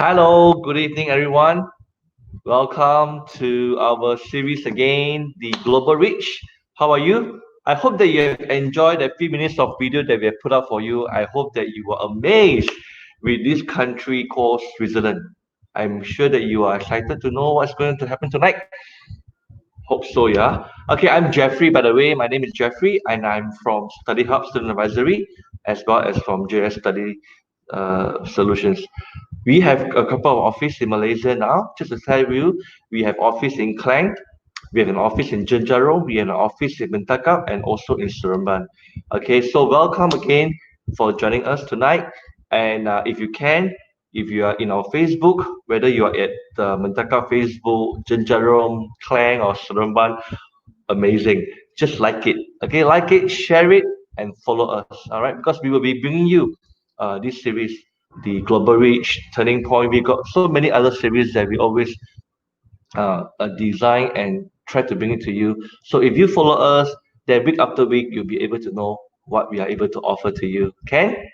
Hello, good evening, everyone. Welcome to our series again, the Global Reach. How are you? I hope that you have enjoyed the few minutes of video that we have put up for you. I hope that you were amazed with this country called Switzerland. I'm sure that you are excited to know what's going to happen tonight. Hope so, yeah. Okay, I'm Jeffrey, by the way. My name is Jeffrey, and I'm from Study Hub Student Advisory, as well as from JS Study Solutions. We have a couple of offices in Malaysia now. Just to tell you, we have office in Klang, we have an office in Jenjaro, we have an office in Bentakap, and also in Seremban. Okay, so welcome again for joining us tonight. And if you can, if you are in our Facebook, whether you are at the Bentakap Facebook, Jenjaro, Klang, or Seremban, amazing. Just like it. Okay, like it, share it, and follow us. All right, because we will be bringing you this series, the Global Reach, Turning Point. We got so many other series that we always design and try to bring it to you. So if you follow us, then week after week, you'll be able to know what we are able to offer to you. Okay?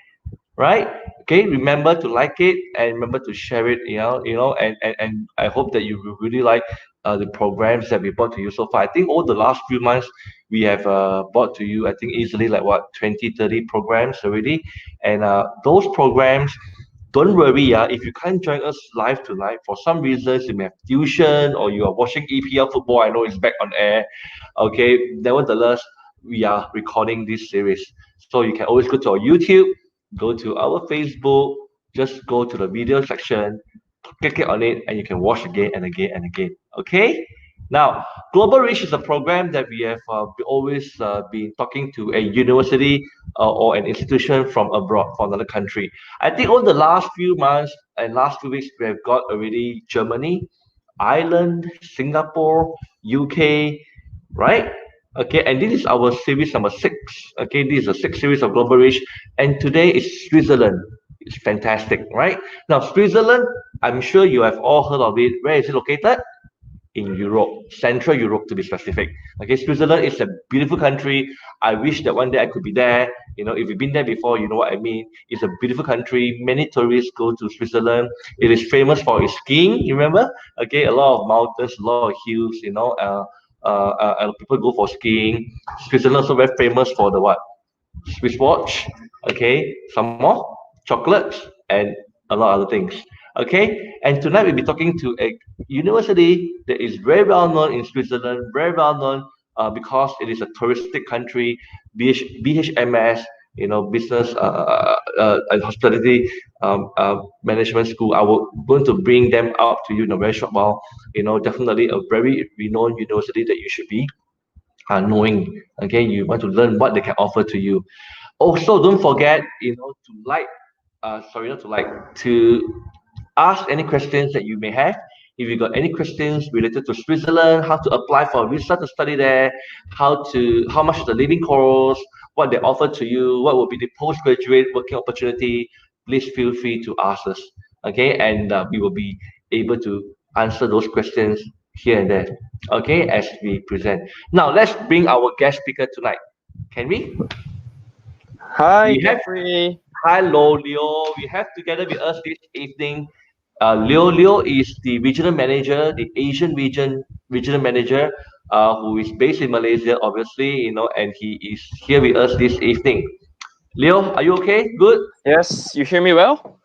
Right? Okay, remember to like it and remember to share it, and I hope that you will really like the programs that we brought to you so far. I think over the last few months we have brought to you, I think, easily like what, 20, 30 programs already. And those programs, don't worry, if you can't join us live tonight for some reasons, you may have tuition or you are watching EPL football. I know it's back on air. Okay, nevertheless, we are recording this series. So you can always go to our YouTube, go to our Facebook, just go to the video section, click it on it, and you can watch again and again and again. Okay? Now, Global Reach is a program that we have always been talking to a university or an institution from abroad, from another country. I think over the last few months and last few weeks, we have got already Germany, Ireland, Singapore, UK, right? Okay, and this is our series number six. Okay, this is a sixth series of Global Reach, and today is Switzerland. It's fantastic, right? Now, Switzerland, I'm sure you have all heard of it. Where is it located? In Europe, Central Europe to be specific. Okay, Switzerland is a beautiful country. I wish that one day I could be there. If you've been there before, you know what I mean. It's a beautiful country. Many tourists go to Switzerland. It is famous for its skiing. You remember? Okay, a lot of mountains, a lot of hills. People go for skiing. Switzerland also very famous for the what? Swiss watch. Okay, some more chocolates and a lot of other things. Okay, and tonight we'll be talking to a university that is very well known in Switzerland, very well known because it is a touristic country. BHMS, business and hospitality management school. I will going to bring them up to you in a very short while. Definitely a very renowned university that you should be knowing. Okay, you want to learn what they can offer to you. Also, don't forget, to like, sorry, not to like, to ask any questions that you may have. If you got any questions related to Switzerland, how to apply for a visa to study there, how much is the living cost, what they offer to you, what will be the postgraduate working opportunity, please feel free to ask us. Okay, and we will be able to answer those questions here and there. Okay, as we present. Now let's bring our guest speaker tonight. Can we? Hi, We have Jeffrey. Hello, Leo. We have together with us this evening. Leo is the regional manager, the Asian regional manager, who is based in Malaysia, obviously, and he is here with us this evening. Leo, are you okay? Good. Yes, you hear me well?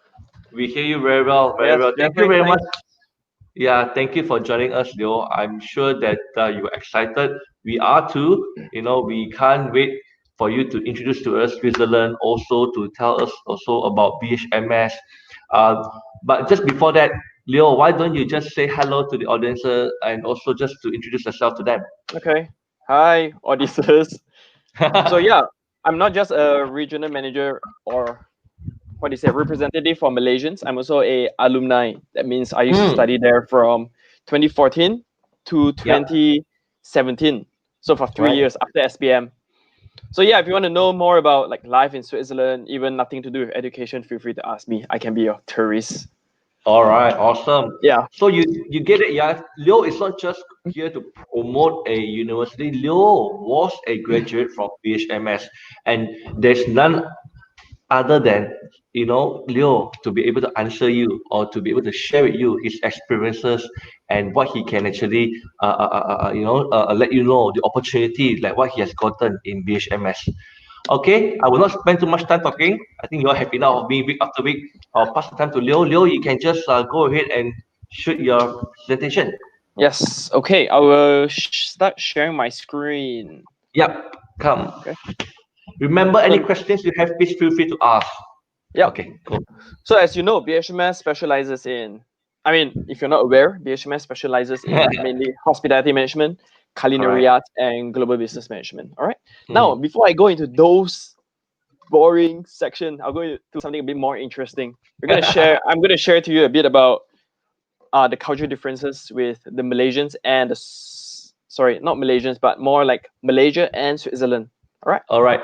We hear you very well, very Yes, well. Thank you Jeffrey, very much. thanks. Yeah, thank you for joining us, Leo. I'm sure that you're excited. We are too. We can't wait for you to introduce to us Switzerland, also to tell us also about B.H.M.S. Uh, but just before that, Leo, why don't you just say hello to the audience and also just to introduce yourself to them? Okay. Hi, auditors. So yeah, I'm not just a regional manager or what do you say, representative for Malaysians. I'm also a alumni. That means I used to Hmm. study there from 2014 to Yep. 2017. So for three Right. years after SPM. So yeah, if you want to know more about like life in Switzerland, even nothing to do with education, feel free to ask me. I can be your tourist. All right, awesome. Yeah. So you get it, yeah. Leo is not just here to promote a university. Leo was a graduate from B.H.M.S. and there's none other than Leo to be able to answer you or to be able to share with you his experiences and what he can actually let you know the opportunity like what he has gotten in B.H.M.S. Okay, I will not spend too much time talking. I think you are happy now of me week after week. I'll pass the time to Leo. Leo, you can just go ahead and shoot your presentation. Yes. Okay. I will start sharing my screen. Yep, come. Okay. Remember, any So, questions you have, please feel free to ask. yeah. Okay, cool. So as you know, B.H.M.S specializes in. I mean, if you're not aware, B.H.M.S specializes in mainly hospitality management, culinary Correct. arts, and global business management. All right. Now, Mm. before I go into those boring section, I'll go into something a bit more interesting. I'm gonna share to you a bit about the cultural differences with the Malaysians and sorry, not Malaysians, but more like Malaysia and Switzerland. All right. All right.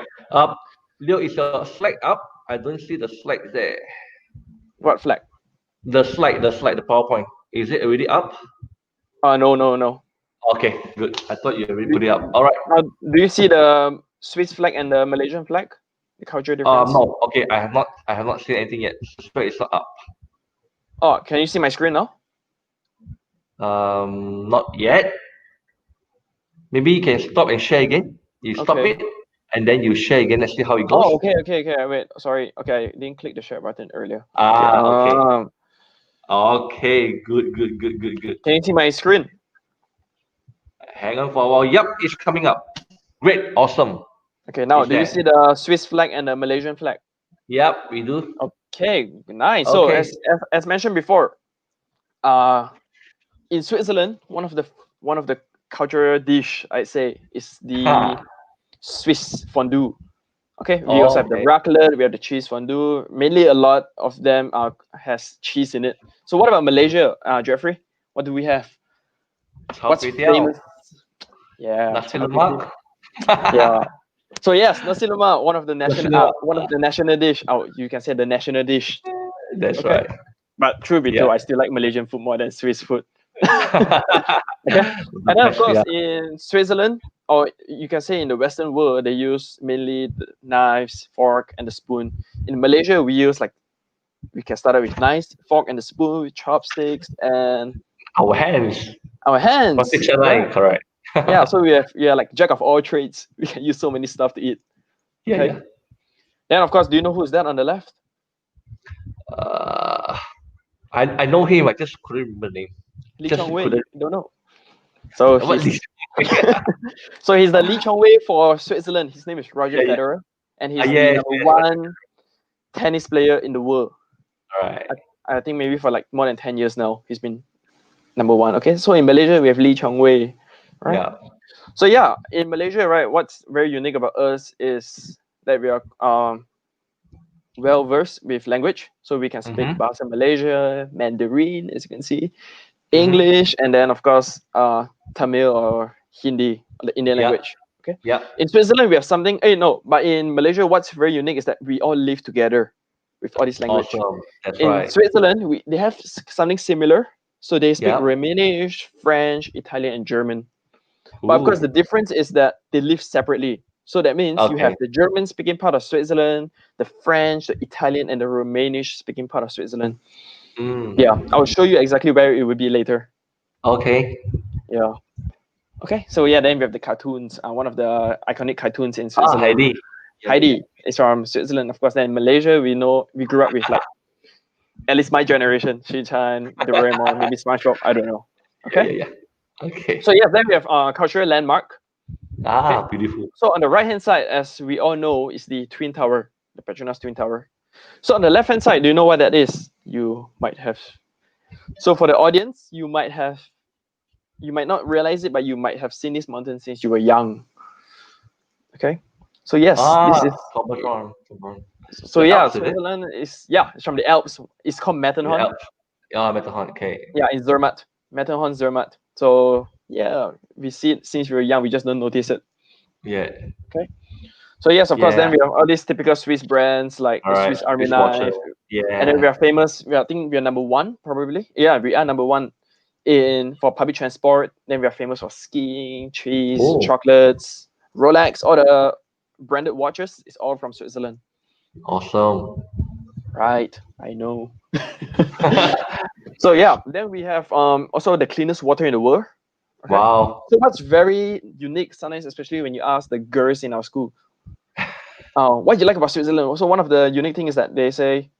Leo, is your slide up? I don't see the slide there. What flag? The slide, the PowerPoint. Is it already up? No, no, no. Okay, good. I thought you already put Do, it up. All right. do you see the Swiss flag and the Malaysian flag? The cultural difference. No. Okay, I have not seen anything yet. So it's not up. Oh, can you see my screen now? Not yet. Maybe you can stop and share again. You stop Okay. it, and then you share again. Let's see how it goes. Oh, okay, okay, okay. Wait, sorry. Okay, I didn't click the share button earlier. Okay. Okay. Okay, good, good, good, good, good. Can you see my screen? Hang on for a while. Yep, it's coming up. Great, awesome. Okay. Now, It's do you there. see the Swiss flag and the Malaysian flag? Yep, we do. Okay, nice. So Okay. as mentioned before, uh, in Switzerland, one of the cultural dish I'd say is the Ha. Swiss fondue. Okay, we also have the Okay. raclette, we have the cheese fondue. Mainly, a lot of them has cheese in it. So, what about Malaysia, Jeffrey? What do we have? Char What's kway teow. famous? Yeah, Nasi char kway lemak. teow. Yeah. So yes, nasi lemak, Nasi lemak. one of the national dish. Oh, you can say the national dish. That's Okay. right. But truth be Yeah. told, I still like Malaysian food more than Swiss food. Okay. The And then of best, course yeah. in Switzerland, or you can say in the Western world, they use mainly the knives, fork, and the spoon. In Malaysia, we can start out with knives, fork, and the spoon with chopsticks and Our hands. our hands. Protection line, Correct. correct. Yeah. So we are like jack of all trades. We can use so many stuff to eat. Yeah, Okay. yeah. Then of course, do you know who's that on the left? Uh, I know him. I just couldn't remember the name. Lee Just Chong Wei. couldn't. You don't know. So What he's least? so he's the Lee Chong Wei for Switzerland. His name is Roger Yeah, yeah. Federer, and he's the Yes, number yes. one tennis player in the world. All right. I think maybe for like more than 10 years now, he's been number one. Okay, so in Malaysia we have Lee Chong Wei, right? Yeah. So yeah, in Malaysia, right, what's very unique about us is that we are well versed with language, so we can speak Mm-hmm. Bahasa Malaysia, Mandarin, as you can see, Mm-hmm. English, and then of course Tamil or Hindi, the Indian Yeah. language. Okay. Yeah. In Switzerland, we have something. No, but in Malaysia, what's very unique is that we all live together with all this language. Awesome. That's In right. Switzerland, they have something similar. So they speak Yeah. Romanish, French, Italian, and German. But of course, the Ooh. difference is that they live separately. So that means you have Okay. the German speaking part of Switzerland, the French, the Italian, and the Romanish speaking part of Switzerland. Yeah, Mm. I'll show you exactly where it will be later. Okay. Yeah. Okay, so yeah, then we have the cartoons. One of the iconic cartoons in Ah, Switzerland. Heidi. Yeah, yeah, Heidi is from Switzerland, of course. Then in Malaysia, we grew up with like at least my generation, Shin-chan, Doraemon, maybe SpongeBob. I don't know. yeah, Okay. yeah, yeah. Okay. So yeah, then we have cultural landmark. Okay. Ah, beautiful. So on the right hand side, as we all know, is the Twin Tower, the Petronas Twin Tower. So on the left hand side, do you know what that is? You might have. So for the audience, you might not realize it, but you might have seen this mountain since you were young. Okay. So yes, this Ah, is. Toblerone. Toblerone. So The yeah, Alps, is it? Switzerland is it's from the Alps. It's called The Matterhorn. Alps. Ah, Matterhorn. Okay. Yeah, in Zermatt. Matterhorn, Zermatt. So yeah, we see it since we were young. We just don't notice it. Yeah. Okay. So yes, of course. Then Yeah. we have all these typical Swiss brands like All the right. Swiss Army Dishwasher. knife, and then we Yeah. are famous. I think we are number one probably. Yeah, we are number one for public transport. Then we are famous for skiing, cheese, Oh. chocolates, Rolex, all the branded watches. It's all from Switzerland. Awesome. Right, I know. So yeah, then we have also the cleanest water in the world. Okay. Wow. So what's very unique sometimes, especially when you ask the girls in our school, what do you like about Switzerland? So one of the unique things is that they say,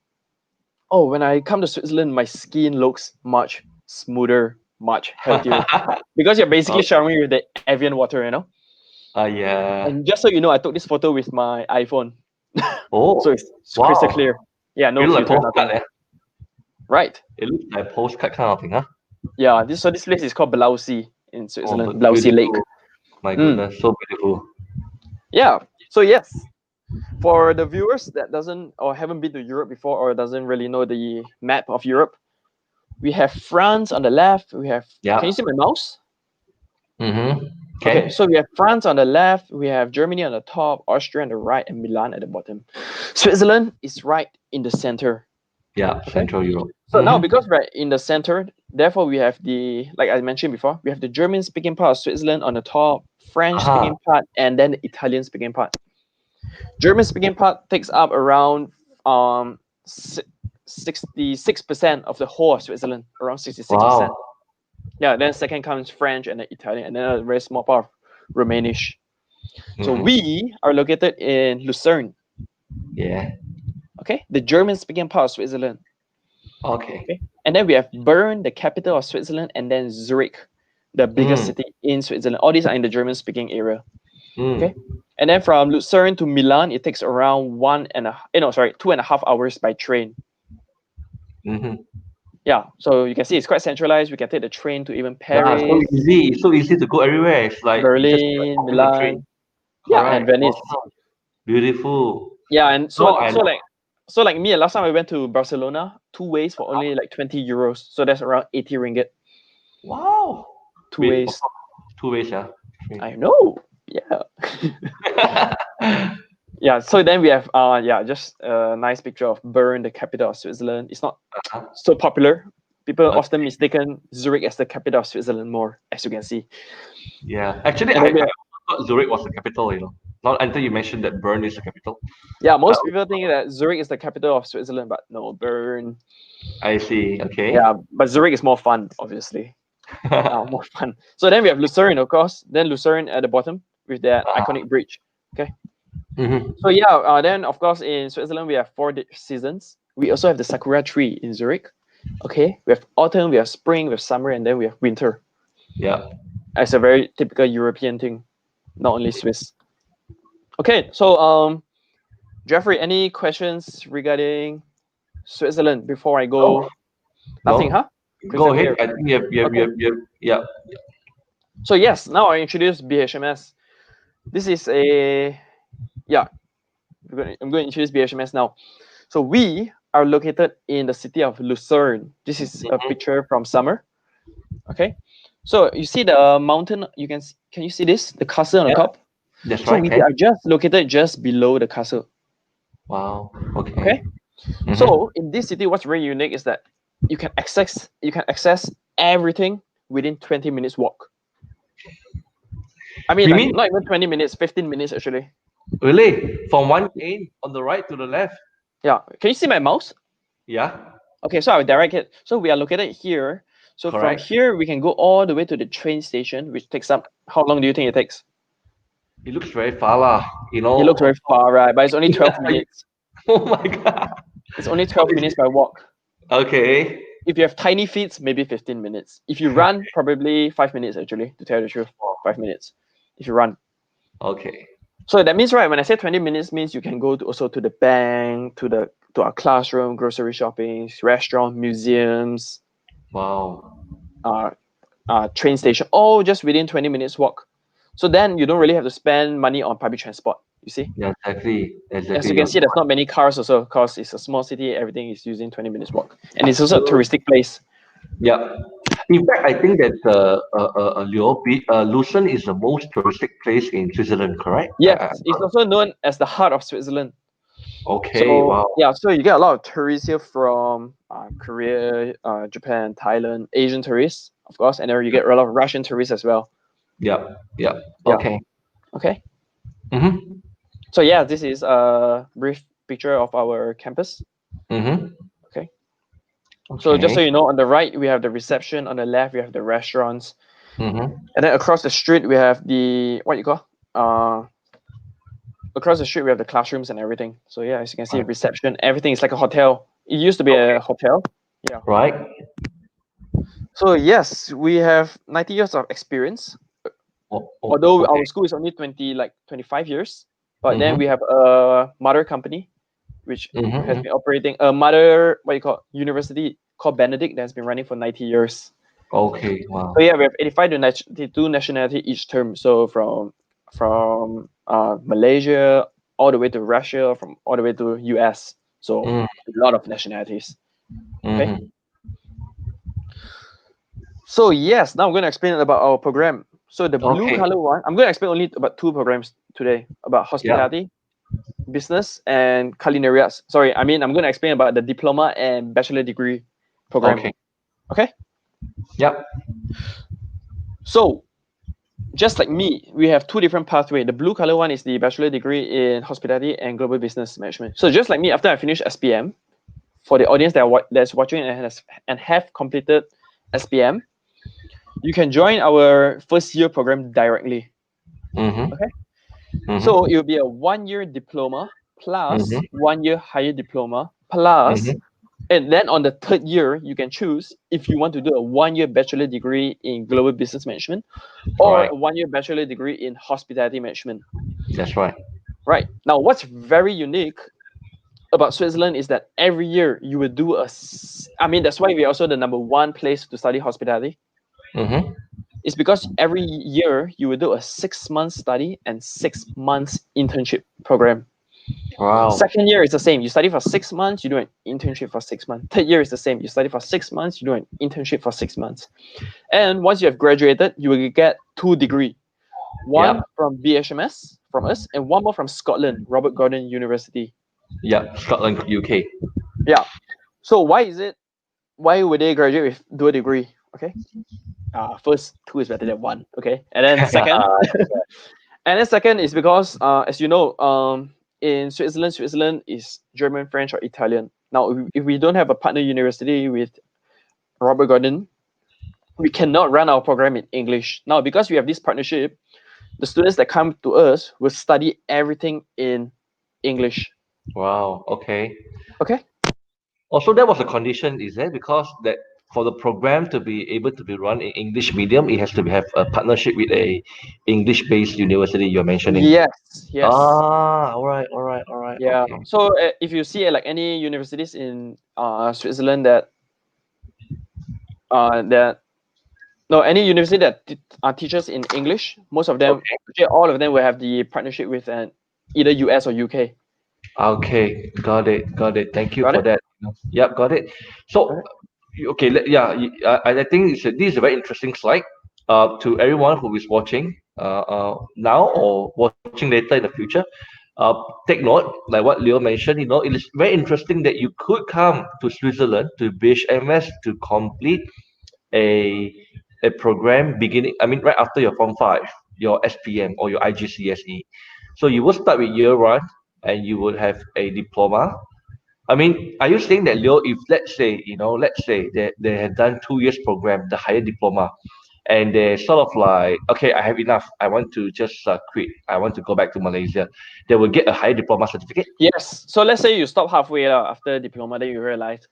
oh, when I come to Switzerland, my skin looks much smoother, much healthier. Because you're basically Oh, showering with the Evian water, you know? yeah. And just so you know, I took this photo with my iPhone. So Oh, it's crystal clear. wow. Yeah, no It looks like filter, postcard, nothing. eh? Right. It looks like postcard kind of thing, huh? Yeah, this place is called Blausee in Oh, Switzerland, but Blausee Lake. beautiful. My Mm. goodness, so beautiful. Yeah. So yes, for the viewers that doesn't or haven't been to Europe before or doesn't really know the map of Europe, we have France on the left. We have. Can you Yeah. see my mouse? Mm-hmm. Okay, Okay. so we have France on the left, we have Germany on the top, Austria on the right, and Milan at the bottom. Switzerland is right in the center. Yeah, Okay, Central Europe. so now Mm-hmm. because we're in the center, therefore we have the, like I mentioned before, we have the German speaking part of Switzerland on the top, French Uh-huh. speaking part, and then the Italian speaking part. German speaking part takes up around 66% of the whole of Switzerland, around 66%. Wow. Yeah, then second comes French and then Italian, and then a very small part of Romanish. So Mm-hmm. we are located in Lucerne, Yeah. okay, the German-speaking part of Switzerland. Okay. Okay, and then we have Bern, the capital of Switzerland, and then Zurich, the biggest Mm. city in Switzerland. All these are in the German-speaking area. Okay, Mm. and then from Lucerne to Milan, it takes around 2.5 hours by train. Mm-hmm. Yeah, so you can see it's quite centralized. We can take the train to even Yeah, so Paris, easy. So easy to go everywhere. It's like you just Berlin, hop on the train. Milan, yeah, and Correct. Venice. Awesome. Beautiful. Yeah, and No, so like me, last time I went to Barcelona, two ways for only like 20 euros. So that's around 80 ringgit. wow. Two Wait, ways. two ways, yeah. I know. Yeah. Yeah. So then we have just a nice picture of Bern, the capital of Switzerland. It's not Uh-huh. so popular. People Okay. often mistaken Zurich as the capital of Switzerland more, as you can see. Yeah. Actually, And I then we have, thought Zurich was the capital, Not until you mentioned that Bern is the capital. yeah, Uh, most people think that Zurich is the capital of Switzerland, but no, Bern. I see. Okay. Yeah, but Zurich is more fun, obviously. More fun. So then we have Lucerne, of course. Then Lucerne at the bottom with that iconic bridge. Okay. Mm-hmm. So yeah, then of course in Switzerland we have four seasons. We also have the sakura tree in Zurich. Okay, we have autumn, we have spring, we have summer, and then we have winter. Yeah. It's a very typical European thing, not only Swiss. Okay, so Jeffrey, any questions regarding Switzerland before I No. go? Nothing, No. huh? Go Crystal ahead. clear. I think Okay. yeah. So yes, now I introduce B.H.M.S. This is a yeah. I'm going to introduce B.H.M.S now. So we are located in the city of Lucerne. This is a Mm-hmm. picture from summer. Okay. So you see the mountain. Can you see this? The castle on the Yeah. top. That's So right, we Ken. are just located just below the castle. Wow. Okay. Okay. Mm-hmm. So in this city, what's very unique is that you can access everything within 20 minutes walk. I mean, You like mean not even 20 minutes, 15 minutes actually. really from one end on the right to the left? Yeah. Can you see my mouse? Yeah. Okay, so I will direct it. So we are located here. So from Correct. here, we can go all the way to the train station, which takes up, how long do you think it takes? It looks very far lah. It looks very far, right? But it's only 12 minutes. Oh my god. It's only So 12 minutes by walk. okay. If you have tiny feet, maybe 15 minutes. If you run, probably 5 minutes actually, to tell the truth. 5 minutes. If you run. Okay. So that means, right, when I say 20 minutes means you can go also to the bank, to our classroom, grocery shopping, restaurant, museums, Wow. uh, train station, all just within 20 minutes walk. So then you don't really have to spend money on public transport. You see, Yeah, exactly. as Exactly. you can see, there's not many cars also because it's a small city. Everything is using 20 minutes walk, and it's also a So, touristic place. yeah. In fact, I think that Lucerne is the most touristic place in Switzerland, correct? Yes, it's also known as the heart of Switzerland. Okay. So Wow. yeah, so you get a lot of tourists here from Korea, Japan, Thailand, Asian tourists, of course, and then you get a lot of Russian tourists as well. Yeah. Yeah. Yeah. Okay. Okay. Mm-hmm. So yeah, this is a brief picture of our campus. Mm-hmm. Okay. So just so Okay. you know, on the right we have the reception, on the left we have the restaurants, Mm-hmm. and then across the street we have the what you call across the street we have the classrooms and everything. So yeah, as you can see, reception, everything is like a hotel. It used to be Okay. a hotel. Yeah. Right. So yes, we have 90 years of experience. Although Okay. our school is only 25 years, but then Mm-hmm. we have a mother company which has Mm-hmm. been operating, a mother what you call university called Bénédict that has been running for 90 years. Okay. So Wow. yeah, we have 85 to 92 nationality each term. So from Malaysia all the way to Russia, from all the way to US. So Mm. a lot of nationalities. Okay. Mm-hmm. So yes, now I'm going to explain about our program. So the blue Okay. color one, I'm going to explain only about two programs today about Yeah. hospitality, business, and culinary arts. Sorry, I mean I'm going to explain about the diploma and bachelor degree program. Okay. Okay. Yep. So just like me, we have two different pathways. The blue color one is the bachelor degree in hospitality and global business management. So just like me, after I finish SPM, for the audience that's watching and have completed SPM, you can join our first year program directly. Mm-hmm. Okay. So Mm-hmm. it will be a 1 year diploma plus Mm-hmm. 1 year higher diploma plus, Mm-hmm. and then on the third year, you can choose if you want to do a 1 year bachelor degree in global business management or Right. a 1 year bachelor degree in hospitality management. That's right. Right. Now, what's very unique about Switzerland is that every year you will do I mean, that's why we're also the number one place to study hospitality. Mm-hmm. It's because every year you will do a 6 month study and 6 months internship program. Wow. Second year is the same. You study for 6 months, you do an internship for 6 months. Third year is the same. You study for 6 months, you do an internship for 6 months. And once you have graduated, you will get 2 degrees. One Yep. from B.H.M.S from us, and one more from Scotland, Robert Gordon University. Yep. Scotland, UK. Yeah. So why would they graduate with dual degree? Okay. First, two is better than one. Okay. And then second, is because as you know, in Switzerland is German, French, or Italian. Now, if we don't have a partner university with Robert Gordon, we cannot run our program in English. Now, because we have this partnership, the students that come to us will study everything in English. Wow. Okay. Okay. Also, that was a condition, is it? Because that for the program to be able to be run in English medium, it has to have a partnership with a English-based university you're mentioning. Yes. Yes. Ah, all right, all right, all right. Yeah. Okay. So if you see like any universities in Switzerland that no any university that teaches in English, most of them, Okay. actually all of them will have the partnership with an either US or UK. Okay. Got it. Got it. Thank you Got for it? that. Yep. Got it. Got So, it? okay. Yeah. I think this is a very interesting slide. To everyone who is watching, now or watching later in the future, take note, like what Leo mentioned. It is very interesting that you could come to Switzerland to B.H.M.S to complete a a program beginning. I mean, right after your Form 5, your SPM or your IGCSE. So you will start with year one, and you will have a diploma. I mean, are you saying that, Leo, if let's say that they have done 2 years program, the higher diploma, and they're sort of like, okay, I have enough. I want to just quit. I want to go back to Malaysia. They will get a higher diploma certificate. Yes. So let's say you stop halfway after diploma, then you realize,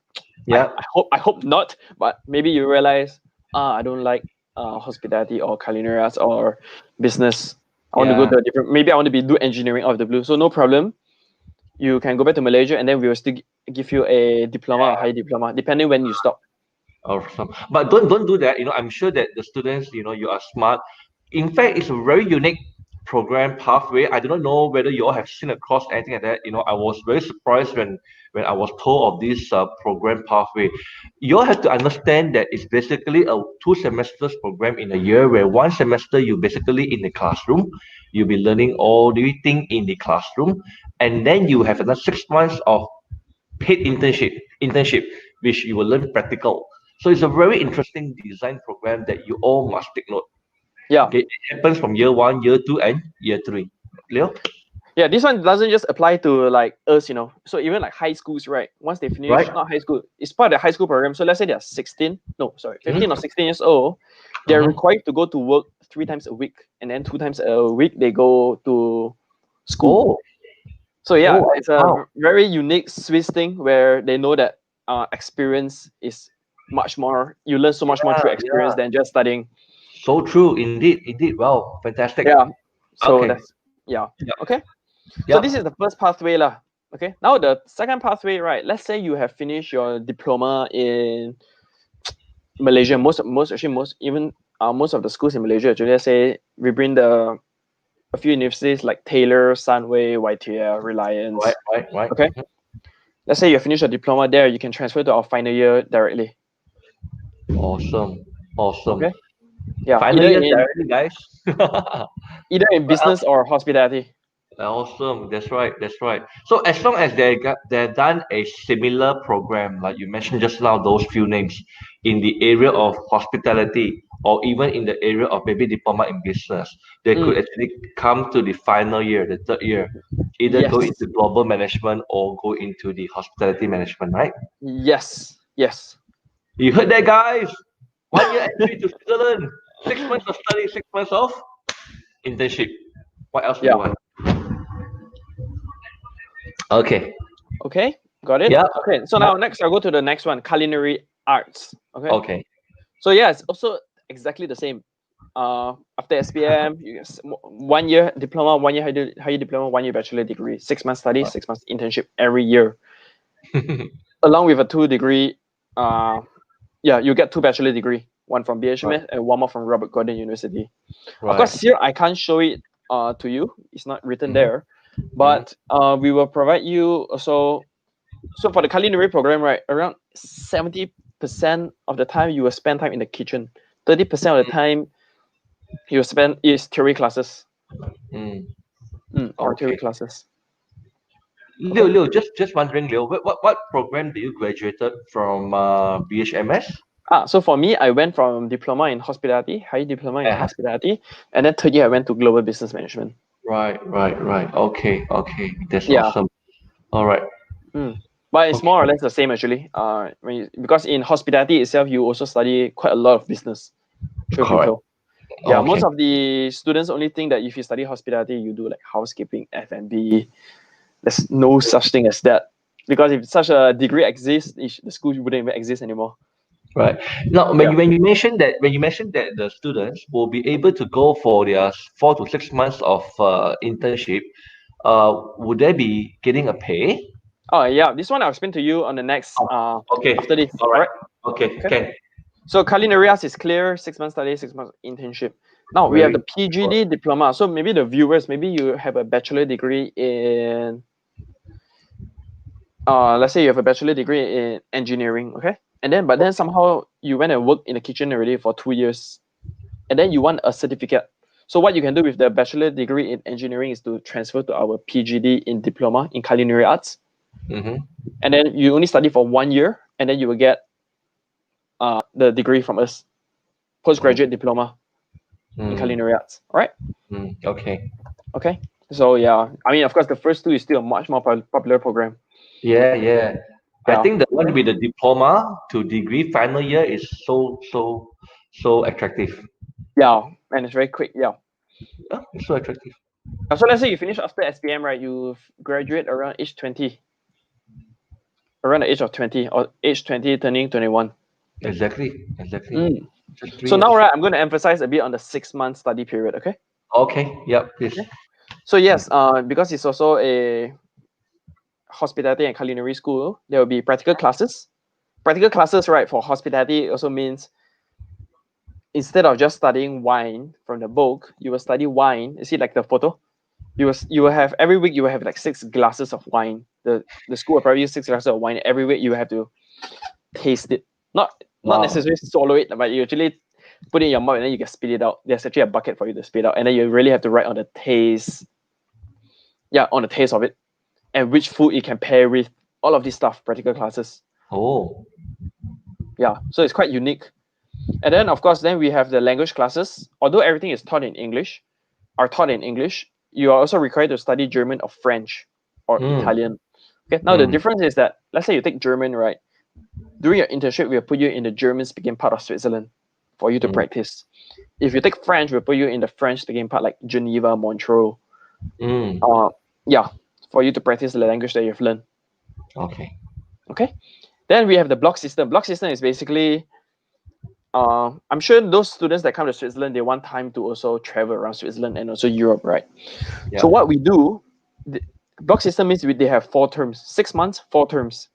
Yeah. I hope not, but maybe you realize, I don't like hospitality or culinary arts or business. I want to go Yeah. to a different. Maybe I want to do engineering out of the blue. So no problem. You can go back to Malaysia, and then we will still give you a diploma or high diploma, depending when you stop. Awesome. But don't do that. I'm sure that the students, you are smart. In fact, it's a very unique program pathway. I do not know whether you all have seen across anything like that. I was very surprised when I was told of this program pathway. You all have to understand that it's basically a 2 semesters program in a year, where one semester you basically in the classroom, you'll be learning all the thing in the classroom, and then you have another 6 months of paid internship, which you will learn practical. So it's a very interesting design program that you all must take note. Yeah. Okay, it happens from year one, year two, and year three. Leo? Yeah, this one doesn't just apply to like us, So even like high schools, right? Once they finish, Right. not high school, it's part of the high school program. So let's say they're 16, no, sorry, 15 or Mhm. 16 years old, they're Mhm. required to go to work 3 times a week, and then 2 times a week they go to school. Oh, So yeah, oh, it's a wow. very unique Swiss thing where they know that experience is much more. You learn so much more through Yeah, experience yeah. than just studying. So true, indeed, indeed. Wow, fantastic. Yeah. So Okay. that's yeah. Yep. Okay. So this Yep. is the first pathway lah. Okay. Now the second pathway, right? Let's say you have finished your diploma in Malaysia. Most of the schools in Malaysia actually, let's say we bring a few universities like Taylor, Sunway, YTL, Right, Reliance. right, right. Okay. Let's say you finish your diploma there, you can transfer to our final year directly. Awesome. Awesome. Okay. Yeah. Final Either year in directly, guys. business or hospitality. Awesome. That's right. That's right. So as long as they're done a similar program, like you mentioned just now, those few names in the area of hospitality or even in the area of maybe diploma in business, they could Mm, actually come to the final year, the third year, either go yes. into global management or go into the hospitality management, right? Yes. Yes. You heard that, guys? 1 year entry to Switzerland, 6 months of study, 6 months of internship. What else do Yeah. you want? Okay. Okay. Got it. Yeah. Okay. So Yeah. now next I'll go to the next one, culinary arts. Okay. Okay. So yeah, it's also exactly the same. After SPM, you get 1 year diploma, 1 year higher diploma, 1 year bachelor degree, 6 months study, 6 months internship every year, along with a 2 degree. Yeah, you get 2 bachelor degree, one from Right. B.H.M.S and one more from Robert Gordon University. Of Right. course, here I can't show it to you. It's not written Mhm. there, Mhm. but we will provide you also. So for the culinary program, right, around 70% of the time you will spend time in the kitchen. 30% of the time you will spend is theory classes. Mm. Or theory Okay. classes. Okay. Leo, just wondering, Leo, what program did you graduated from B.H.M.S? So for me, I went from diploma in hospitality, high diploma in Uh-huh. hospitality, and then third year I went to global business management. Right, right, right. Okay, okay. That's Yeah. awesome. All right. But it's more or Okay. less the same actually. Because in hospitality itself, you also study quite a lot of business, truth be Correct. told. Yeah, most Okay. of the students only think that if you study hospitality, you do like housekeeping, F&B. There's no such thing as that. Because if such a degree exists, the school wouldn't even exist anymore. Right. Now, Yeah. when you mentioned that the students will be able to go for their 4 to 6 months of internship, would they be getting a pay? Oh yeah, this one I'll explain to you on the next Oh, okay. after this. All All right. right. Okay. Okay. Can. So culinary arts is clear, 6 months study, 6 months internship. Now we have Very the good. PGD diploma. So maybe the viewers, maybe you have a bachelor degree in let's say you have a bachelor degree in engineering, okay? But then somehow you went and worked in the kitchen already for 2 years, and then you want a certificate. So what you can do with the bachelor degree in engineering is to transfer to our PGD in diploma in culinary arts, Mm-hmm. and then you only study for 1 year, and then you will get the degree from us, postgraduate diploma in Mm, culinary arts. All right. okay. Okay. So yeah, I mean, of course, the first two is still a much more popular program. Yeah, yeah. I Yeah. think the one Okay. with the diploma to degree final year is so attractive. Yeah, and it's very quick. Yeah. Yeah, it's so attractive. So let's say you finish after SPM, right? You graduate around age 20, around the age of 20, or age 20 turning 21. Exactly, exactly. Mm. Just So 3 years. now, right, I'm going to emphasize a bit on the 6 month study period. Okay. Okay, yep, please. Okay. So yes, because it's also a hospitality and culinary school, there will be practical classes. Practical classes, right, for hospitality also means instead of just studying wine from the book, you will study wine. You see, like the photo, you will have every week you will have like 6 glasses of wine. The school will probably use 6 glasses of wine every week. You will have to taste it, not Wow. necessarily swallow it, but you actually put it in your mouth and then you can spit it out. There's actually a bucket for you to spit out, and then you really have to write on the taste, on the taste of it, and which food it can pair with. All of this stuff, practical classes. Oh, Yeah, so it's quite unique. And then of course, then we have the language classes. Although everything is taught in English, are taught in English. you are also required to study German or French or Italian. Okay, now the difference is that, let's say you take German, right? During your internship, we'll put you in the German-speaking part of Switzerland for you to practice. If you take French, we'll put you in the French-speaking part, like Geneva, Montreux. Yeah, for you to practice the language that you've learned. Okay. Then we have the block system. Block system is basically, I'm sure those students that come to Switzerland, they want time to also travel around Switzerland and also Europe, right? Yeah. So what we do, the block system means they have 4 terms, 6 months, 4 terms.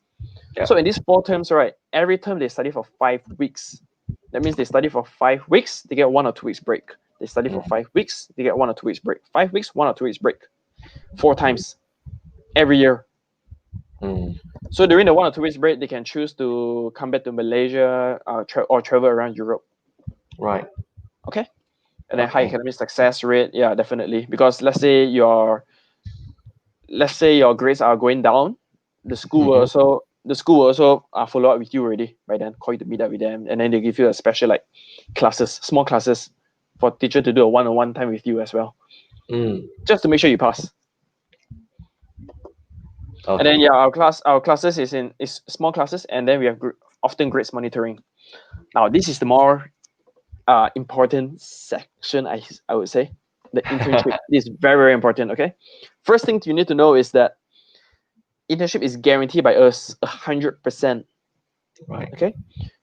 Yeah. So in these 4 terms, right, every term they study for 5 weeks. That means they study for 5 weeks, they get 1 or 2 weeks break. They study for 5 weeks, they get 1 or 2 weeks break. 5 weeks, 1 or 2 weeks break. 4 times every year. So during the 1 or 2 weeks break, they can choose to come back to Malaysia or travel around Europe. Right. Okay. And then high academic success rate, yeah, definitely. Because let's say your grades are going down, the school will also follow up with you already by then, call you to meet up with them, and then they give you a special like classes, small classes for teacher to do a one-on-one time with you as well, just to make sure you pass. And then our classes is small classes, and then we have often grades monitoring. Now this is the more important section, I would say. The internship is very, very important. Okay, first thing you need to know is that internship is guaranteed by us 100%. Right. Okay,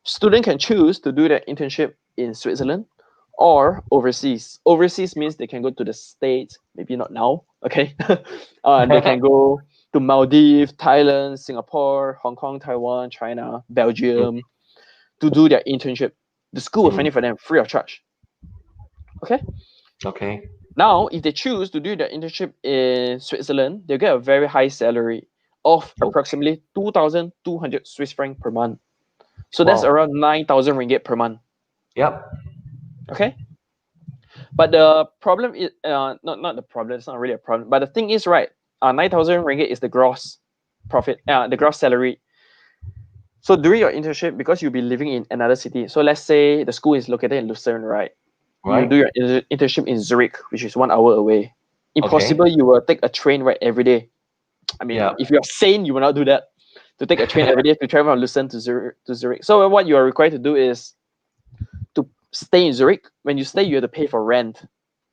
student can choose to do their internship in Switzerland or overseas. Overseas means they can go to the States, maybe not now. Okay, they can go to Maldives, Thailand, Singapore, Hong Kong, Taiwan, China, Belgium to do their internship. The school will fund it for them free of charge. Okay. Now, if they choose to do their internship in Switzerland, they'll get a very high salary of approximately 2,200 Swiss francs per month. So that's around 9,000 ringgit per month. Yep. Okay. But the problem is not the problem. It's not really a problem. But the thing is, right? 9,000 ringgit is the gross profit, the gross salary. So during your internship, because you'll be living in another city. So let's say the school is located in Lucerne, right? You do your internship in Zurich, which is 1 hour away. Impossible, you will take a train ride every day. I mean, if you're sane, you will not do that. To take a train every day to travel from Lucerne to Zurich. So what you are required to do is to stay in Zurich. When you stay, you have to pay for rent.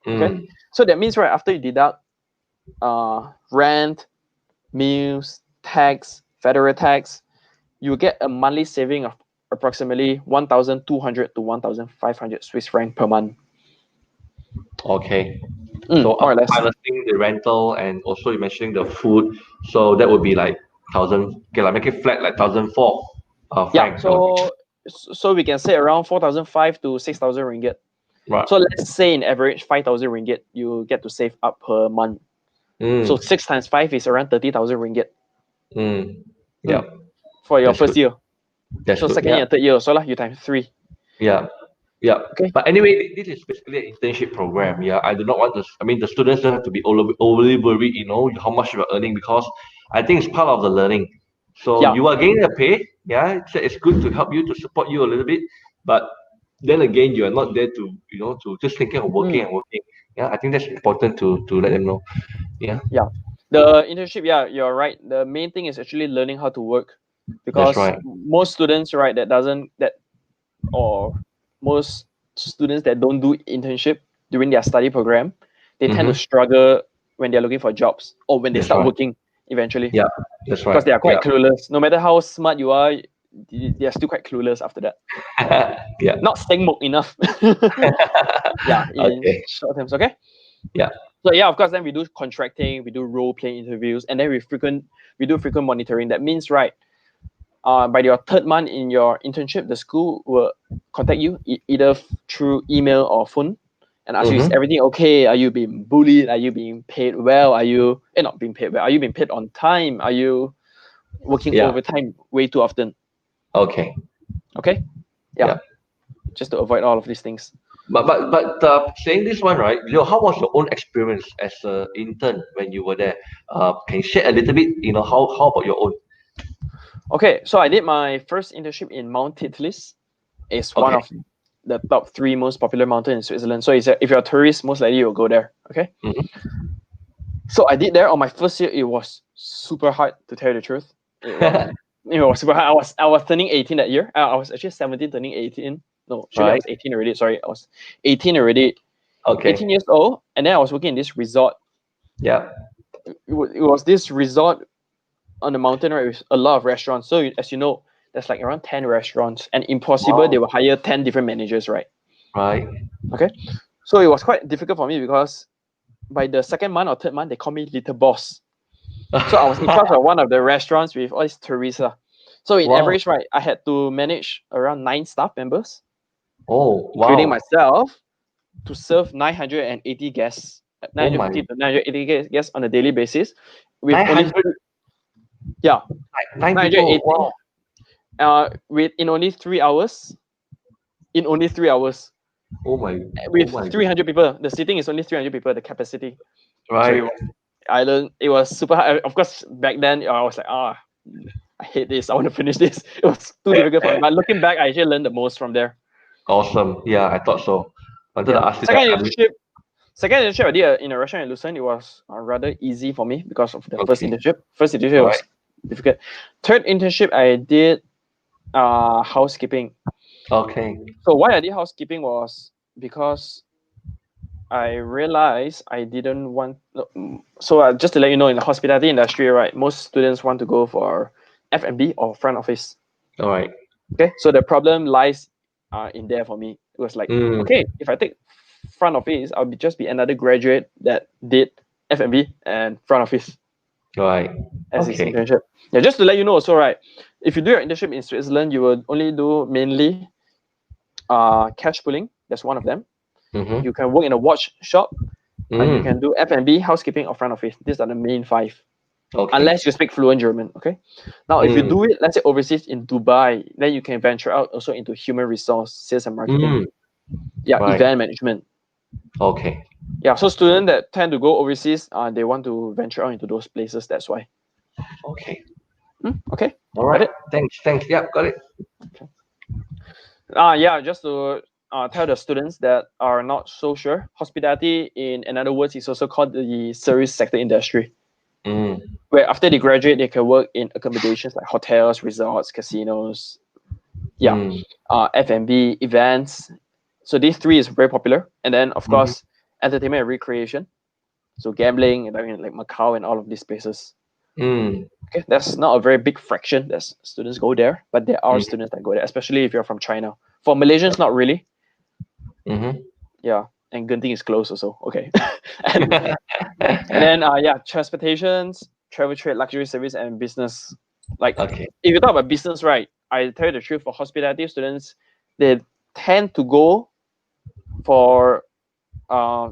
Okay. So that means, right, after you deduct rent, meals, tax, federal tax, you get a monthly saving of approximately 1,200 to 1,500 Swiss franc per month. Okay. More So or less. balancing the rental and also you mentioning the food, so that would be like 1,000. Okay, like make it flat like 1,004 francs. So we can say around 4,500 to 6,000 ringgit. Right. So let's say in average 5,000 ringgit you get to save up per month. So 6 times 5 is around 30,000 ringgit. Yeah. For your That's first good. year. That's so good. second year, third year, so you times 3. Yeah. Yeah. Okay. But anyway, this is basically an internship program. Yeah. I do not want to, I mean, the students don't have to be overly worried, how much you are earning, because I think it's part of the learning. So you are getting a pay. Yeah. It's good to help you, to support you a little bit. But then again, you are not there to, to just thinking of working and working. Yeah. I think that's important to let them know. Yeah. Yeah. The internship, yeah, you're right. The main thing is actually learning how to work, because That's right. most students, right, most students that don't do internship during their study program, they tend to struggle when they're looking for jobs or when they That's start right. working eventually. Yeah. That's right. Because they are quite Yeah. clueless. No matter how smart you are, they are still quite clueless after that. Yeah. Not staying mock enough. Yeah, in Okay. short terms, okay? Yeah. So yeah, of course, then we do contracting, we do role play interviews, and then we do frequent monitoring. That means, right, by your 3rd month in your internship, the school will contact you either through email or phone and ask you, is everything okay? Are you being bullied? Are you being paid well? Are you not being paid well? Are you being paid on time? Are you working overtime way too often? Okay. Okay. Yeah. Just to avoid all of these things. But saying this one, right? How was your own experience as an intern when you were there? Can you share a little bit? How about your own? Okay, so I did my first internship in Mount Titlis. It's one of the top 3 most popular mountains in Switzerland. So if you're a tourist, most likely you'll go there. Okay. So I did there on my first year. It was super hard, to tell you the truth. It was super hard. I was turning 18 that year. I was actually 17 turning 18. No, surely I Right. was 18 already. Sorry, I was 18 already. 18 Okay. years old, and then I was working in this resort. Yeah. It was this resort on the mountain, right, with a lot of restaurants. So as you know, there's like around 10 restaurants, and impossible they Wow. will hire 10 different managers, right? Right. Okay, so it was quite difficult for me because by the second month or third month, they call me little boss. So I was in charge of one of the restaurants with all these tourists. So in Wow. average, right, I had to manage around 9 staff members, Oh, including wow. myself, to serve 980 guests, Oh my. 950 to 980 guests on a daily basis, with only 900, yeah nine people. 980 Wow. with in only 3 hours. In only 3 hours, Oh my. Oh with my. 300 people, the seating is only 300 people, the capacity. So Right. it was super hard. Of course, back then I was like, I hate this. I want to finish this. It was too difficult for me. But looking back, I actually learned the most from there. Awesome. Yeah, I thought so. Wanted to Yeah. ask you that. I mean, Second internship I did in a restaurant in Lucerne. It was rather easy for me because of the first okay. internship. First internship All right. was difficult. Third internship I did housekeeping. Okay. So why I did housekeeping was because I realized I didn't want. So just to let you know, in the hospitality industry, right, most students want to go for F&B or front office. All right. Okay, so the problem lies in there for me. It was like, Mm. okay, if I take front office, I'll just be another graduate that did F&B and front office All right. as his Okay. internship. Yeah, just to let you know also, right, if you do your internship in Switzerland, you will only do mainly cash pulling. That's one of them. Mm-hmm. You can work in a watch shop. You Mm. can do F&B, housekeeping, or front office. These are the main five. Okay. Unless you speak fluent German, okay? Now, if you Mm. do it, let's say overseas in Dubai, then you can venture out also into human resource, sales and marketing. Mm. Yeah, Right. event management. Okay. Yeah, so students that tend to go overseas, they want to venture out into those places. That's why. Okay. Okay, All got right. it. Thanks. Thanks. Yeah, got it. Okay. Yeah, just to tell the students that are not so sure, hospitality, in other words, is also called the service sector industry, Mm. where after they graduate, they can work in accommodations like hotels, resorts, casinos. Yeah, Mm. F&B, events. So these three is very popular, and then of Mm-hmm. course entertainment and recreation. So gambling, and I mean like Macau and all of these places. Mm. Okay, that's not a very big fraction that students go there, but there are Mm. students that go there, especially if you're from China. For Malaysians, not really. Mm-hmm. Yeah, and Genting is close also. Okay, and then yeah, transportations, travel trade, luxury service, and business. Like Okay. if you talk about business, right? I tell you the truth, for hospitality students, they tend to go for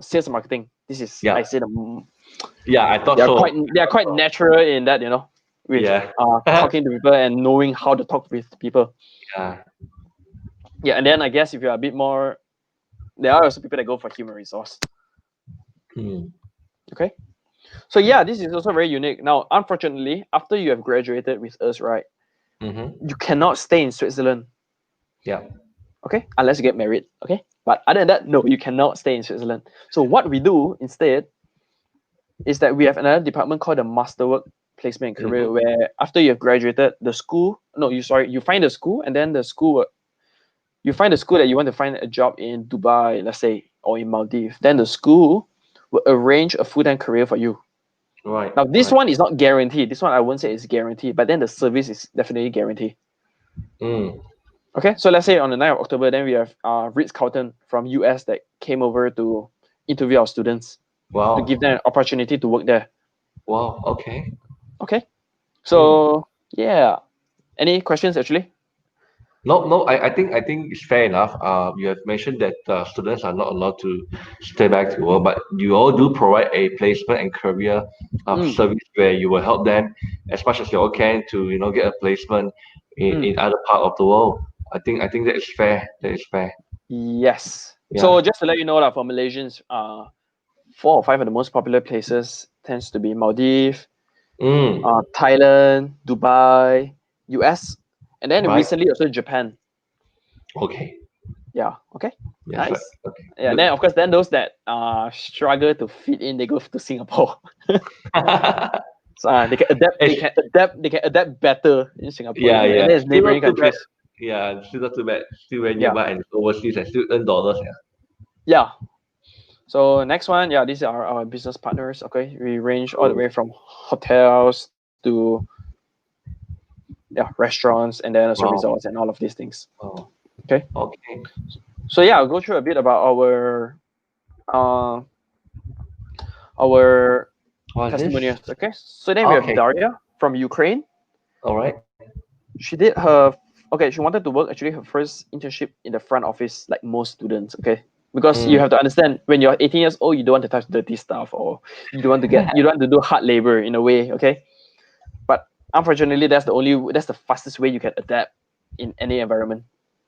sales and marketing. This is Yeah. I say Yeah, I thought they are so. quite natural in that, with Yeah. talking to people and knowing how to talk with people. Yeah. Yeah, and then I guess if you're a bit more, there are also people that go for human resource. Mm. Okay, so yeah, this is also very unique. Now, unfortunately, after you have graduated with us, right, Mm-hmm. you cannot stay in Switzerland. Yeah. Okay, unless you get married. Okay, but other than that, no, you cannot stay in Switzerland. So what we do instead is that we have another department called the Masterwork Placement and Career, Mm-hmm. where after you have graduated, the school, no, you find the school, and then the school you find the school that you want to find a job in Dubai, let's say, or in Maldives. Then the school will arrange a full-time career for you. Right. Now, this Right. one is not guaranteed. This one I won't say is guaranteed, but then the service is definitely guaranteed. Mm. Okay, so let's say on the 9th of October, then we have Ritz Carlton from US that came over to interview our students to give Wow. them an opportunity to work there. Wow. Okay. Okay, Mm. so yeah, any questions actually? No, no. I think it's fair enough. You have mentioned that students are not allowed to stay back to work, but you all do provide a placement and career Mm, service where you will help them as much as you all can to get a placement mm, in other part of the world. I think that is fair. That is fair. yes. Yeah. So just to let you know, for Malaysians, 4 or 5 of the most popular places tends to be Maldives, Mm. Thailand, Dubai, US, and then Right. recently also Japan. Okay. Yeah. Okay. Yes, Nice. right. Okay. Yeah. Good. Then of course, then those that struggle to fit in, they go to Singapore. So they can adapt. They It's, can adapt. They can adapt better in Singapore. yeah, And yeah. there's Still neighboring not too bad. countries. Yeah, still not too bad. Still very Yeah. nearby and overseas and still earn dollars. Yeah. Yeah. So next one, yeah, these are our business partners. Okay, we range all the Cool. way from hotels to restaurants, and then also Wow. resorts and all of these things. Wow. Okay. Okay. So yeah, I'll go through a bit about uh our What's this? testimonials. Okay. So then we have Okay. Daria from Ukraine. All right. She did her she wanted to work actually her first internship in the front office like most students. Okay. Because you Mm. have to understand when you're 18 years old, you don't want to touch dirty stuff or you don't want to do hard labor in a way. Okay. But unfortunately, that's the fastest way you can adapt in any environment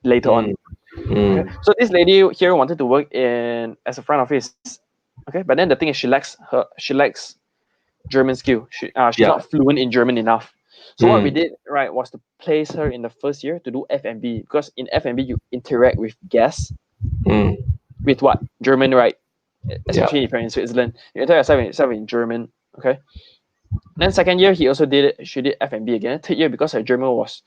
later on. Mm. Okay, Mm. so this lady here wanted to work in as a front office. Okay, but then the thing is she lacks German skill. She's Yeah. not fluent in German enough. So what we Mm. did right was to place her in the first year to do F&B, because in F&B you interact with guests Mm. with what German, right? Yeah. Especially if you're in Switzerland, you interact yourself in German. Okay. Then second year he also did it. She did F&B again. Third year, because her German was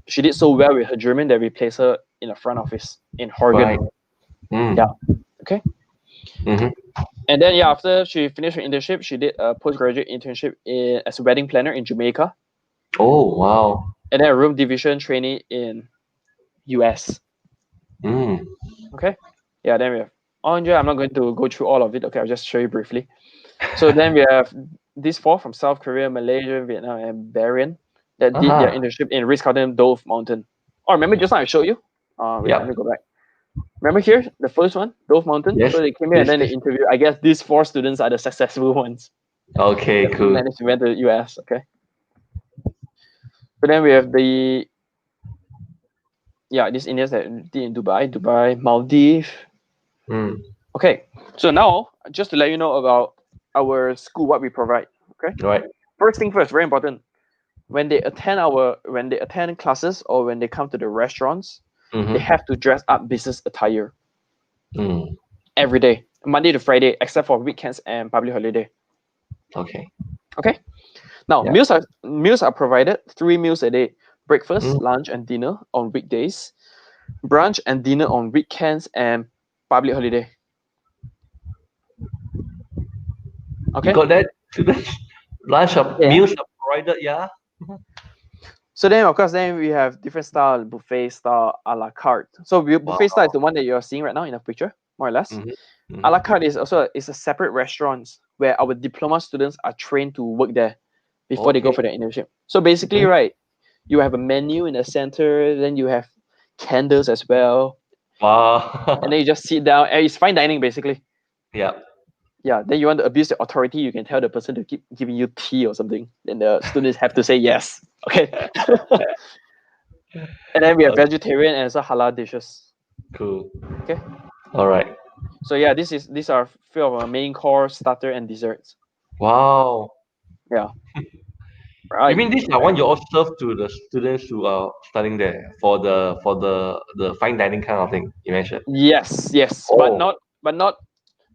she did so well with her German that we placed her in the front office in Horgen. Right. Mm. Yeah. Okay. Mm-hmm. And then after she finished her internship, she did a postgraduate internship as a wedding planner in Jamaica, Oh, wow. and then a room division trainee in US. Mm. Okay. Yeah. Then we have Anja. I'm not going to go through all of it. Okay. I'll just show you briefly. So then we have these four from South Korea, Malaysia, Vietnam, and Bahrain that did their Uh-huh. internship in Ritz-Carlton Dove Mountain. Oh, remember just now I showed you? Wait, let Yep. me go back. Remember here, the first one, Dove Mountain? Yes. So they came here and Yes. then they Yes. interviewed. I guess these four students are the successful ones Okay. that Cool. managed to went to the US. Okay. So then we have these Indians that did in Dubai, Maldives. Mm. Okay. So now, just to let you know about our school, what we provide. Okay. Right. First thing first, very important. When they attend classes or when they come to the restaurants, they Mm-hmm. have to dress up business attire Mm. every day, Monday to Friday, except for weekends and public holiday. Okay. Okay. Now Yeah. meals are provided 3 meals a day: breakfast, Mm. lunch, and dinner on weekdays, brunch and dinner on weekends and public holiday. You Okay. got that? Students, lunch of Yeah. meals are provided. Yeah. So then of course then we have different style: buffet style, a la carte. So buffet style is Wow. the one that you're seeing right now in the picture, more or less. Mm-hmm. A la Mm-hmm. carte is a separate restaurants where our diploma students are trained to work there before they go Okay. for their internship. So basically, Mm. right, you have a menu in the center, then you have candles as well, and Wow. then you just sit down. And it's fine dining basically. Yeah. Yeah. Then you want to abuse the authority, you can tell the person to keep giving you tea or something. Then the students have to say yes. Okay. And then we have vegetarian and also halal dishes. Cool. Okay. All right. So yeah, these are few of our main course, starter, and desserts. Wow. Yeah. You Right. mean this one you also serve to the students who are studying there for the fine dining kind of thing you mentioned? Yes, yes, but Oh. not.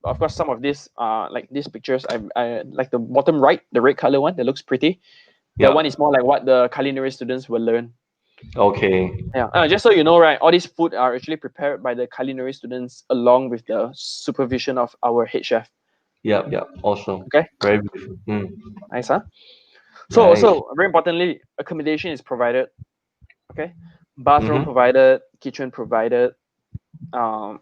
Of course, some of these like these pictures. I like the bottom right, the red color one that looks pretty. That one Yeah. is more like what the culinary students will learn. Okay. Yeah, just so you know, right, all these food are actually prepared by the culinary students along with the supervision of our head chef. Yep. Yep. Awesome. Okay, Very beautiful. Mm. nice, huh? So Nice. also very importantly, accommodation is provided. Okay, bathroom Mm-hmm. provided, kitchen provided. Um,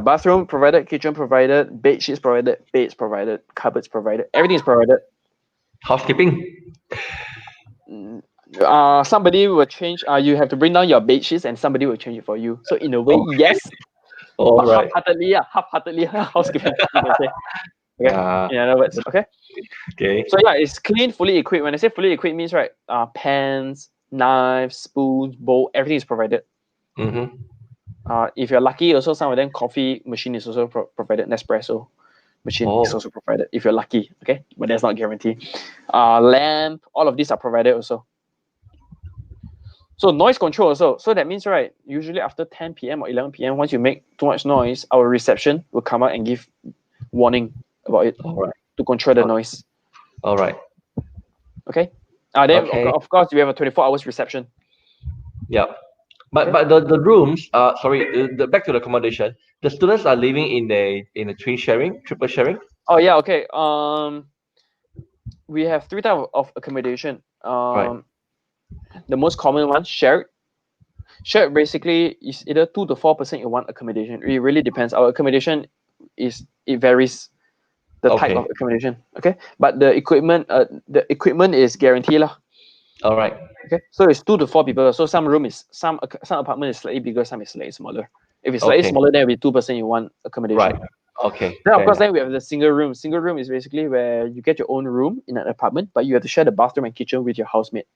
bathroom provided, kitchen provided, bed sheets provided, beds provided, cupboards provided. Everything is provided. Housekeeping. Somebody will change. You have to bring down your bed sheets, and somebody will change it for you. So in a way, Okay. yes, All but right. half-heartedly housekeeping, you can say. Okay. Yeah. In other words, okay. Okay. So yeah, it's clean, fully equipped. When I say fully equipped, means right, pans, knives, spoons, bowl, everything is provided. Mm-hmm. If you're lucky, also some of them coffee machine is also provided. Nespresso machine is Oh. also provided if you're lucky. Okay, but that's not guaranteed. Lamp, all of these are provided also. So noise control also. So that means, right, usually after 10 p.m. or 11 p.m., once you make too much noise, our reception will come out and give warning about it All right. to control the Okay. noise. All right. Okay. Then Okay. of course we have a 24 hours reception. Yeah. But Okay. the rooms, sorry, back to the accommodation. The students are living in a twin sharing, triple sharing. Oh yeah. Okay. We have three types of accommodation. Right. The most common one, shared. Shared basically is either 2 to 4% in one accommodation. It really depends. Our accommodation it varies the type of Okay. accommodation. Okay, but the equipment is guaranteed lah. All right. Okay, so it's 2 to 4 people. So some apartment is slightly bigger, some is slightly smaller. If it's slightly Okay. smaller, then it'll be 2% in one Right. accommodation. Okay. Then of Fair course, enough. then we have the single room. Single room is basically where you get your own room in an apartment, but you have to share the bathroom and kitchen with your housemate.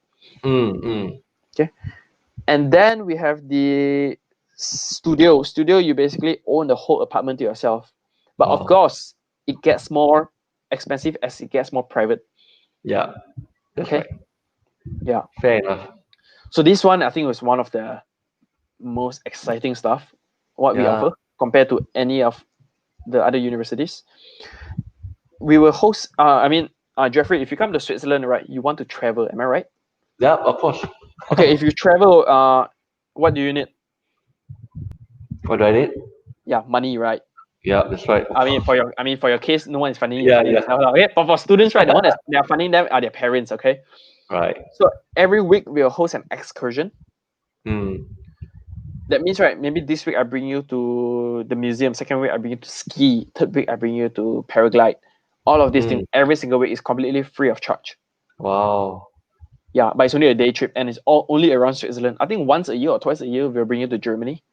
Mm. Okay, and then we have the studio. Studio, you basically own the whole apartment to yourself. But of Wow. course, it gets more expensive as it gets more private. Yeah. That's Okay, right. yeah. Fair enough. So this one, I think, was one of the most exciting stuff what we Yeah. offer compared to any of the other universities. We will host. Jeffrey, if you come to Switzerland, right, you want to travel. Am I right? Yeah. Of course. Okay, if you travel, what do you need? What do I need? Yeah, money, right? Yeah. That's right. For your case, no one is funding you Yeah. funding Yeah. yourself. Okay, but for students, right, the one that they are funding them are their parents. Okay, Right. so every week we'll host an excursion. Mm. That means, right, maybe this week I bring you to the museum. Second week I bring you to ski. Third week I bring you to paraglide. All of these things every single week is completely free of charge. Wow. Yeah, but it's only a day trip and it's all only around Switzerland. I think once a year or twice a year we'll bring you to Germany.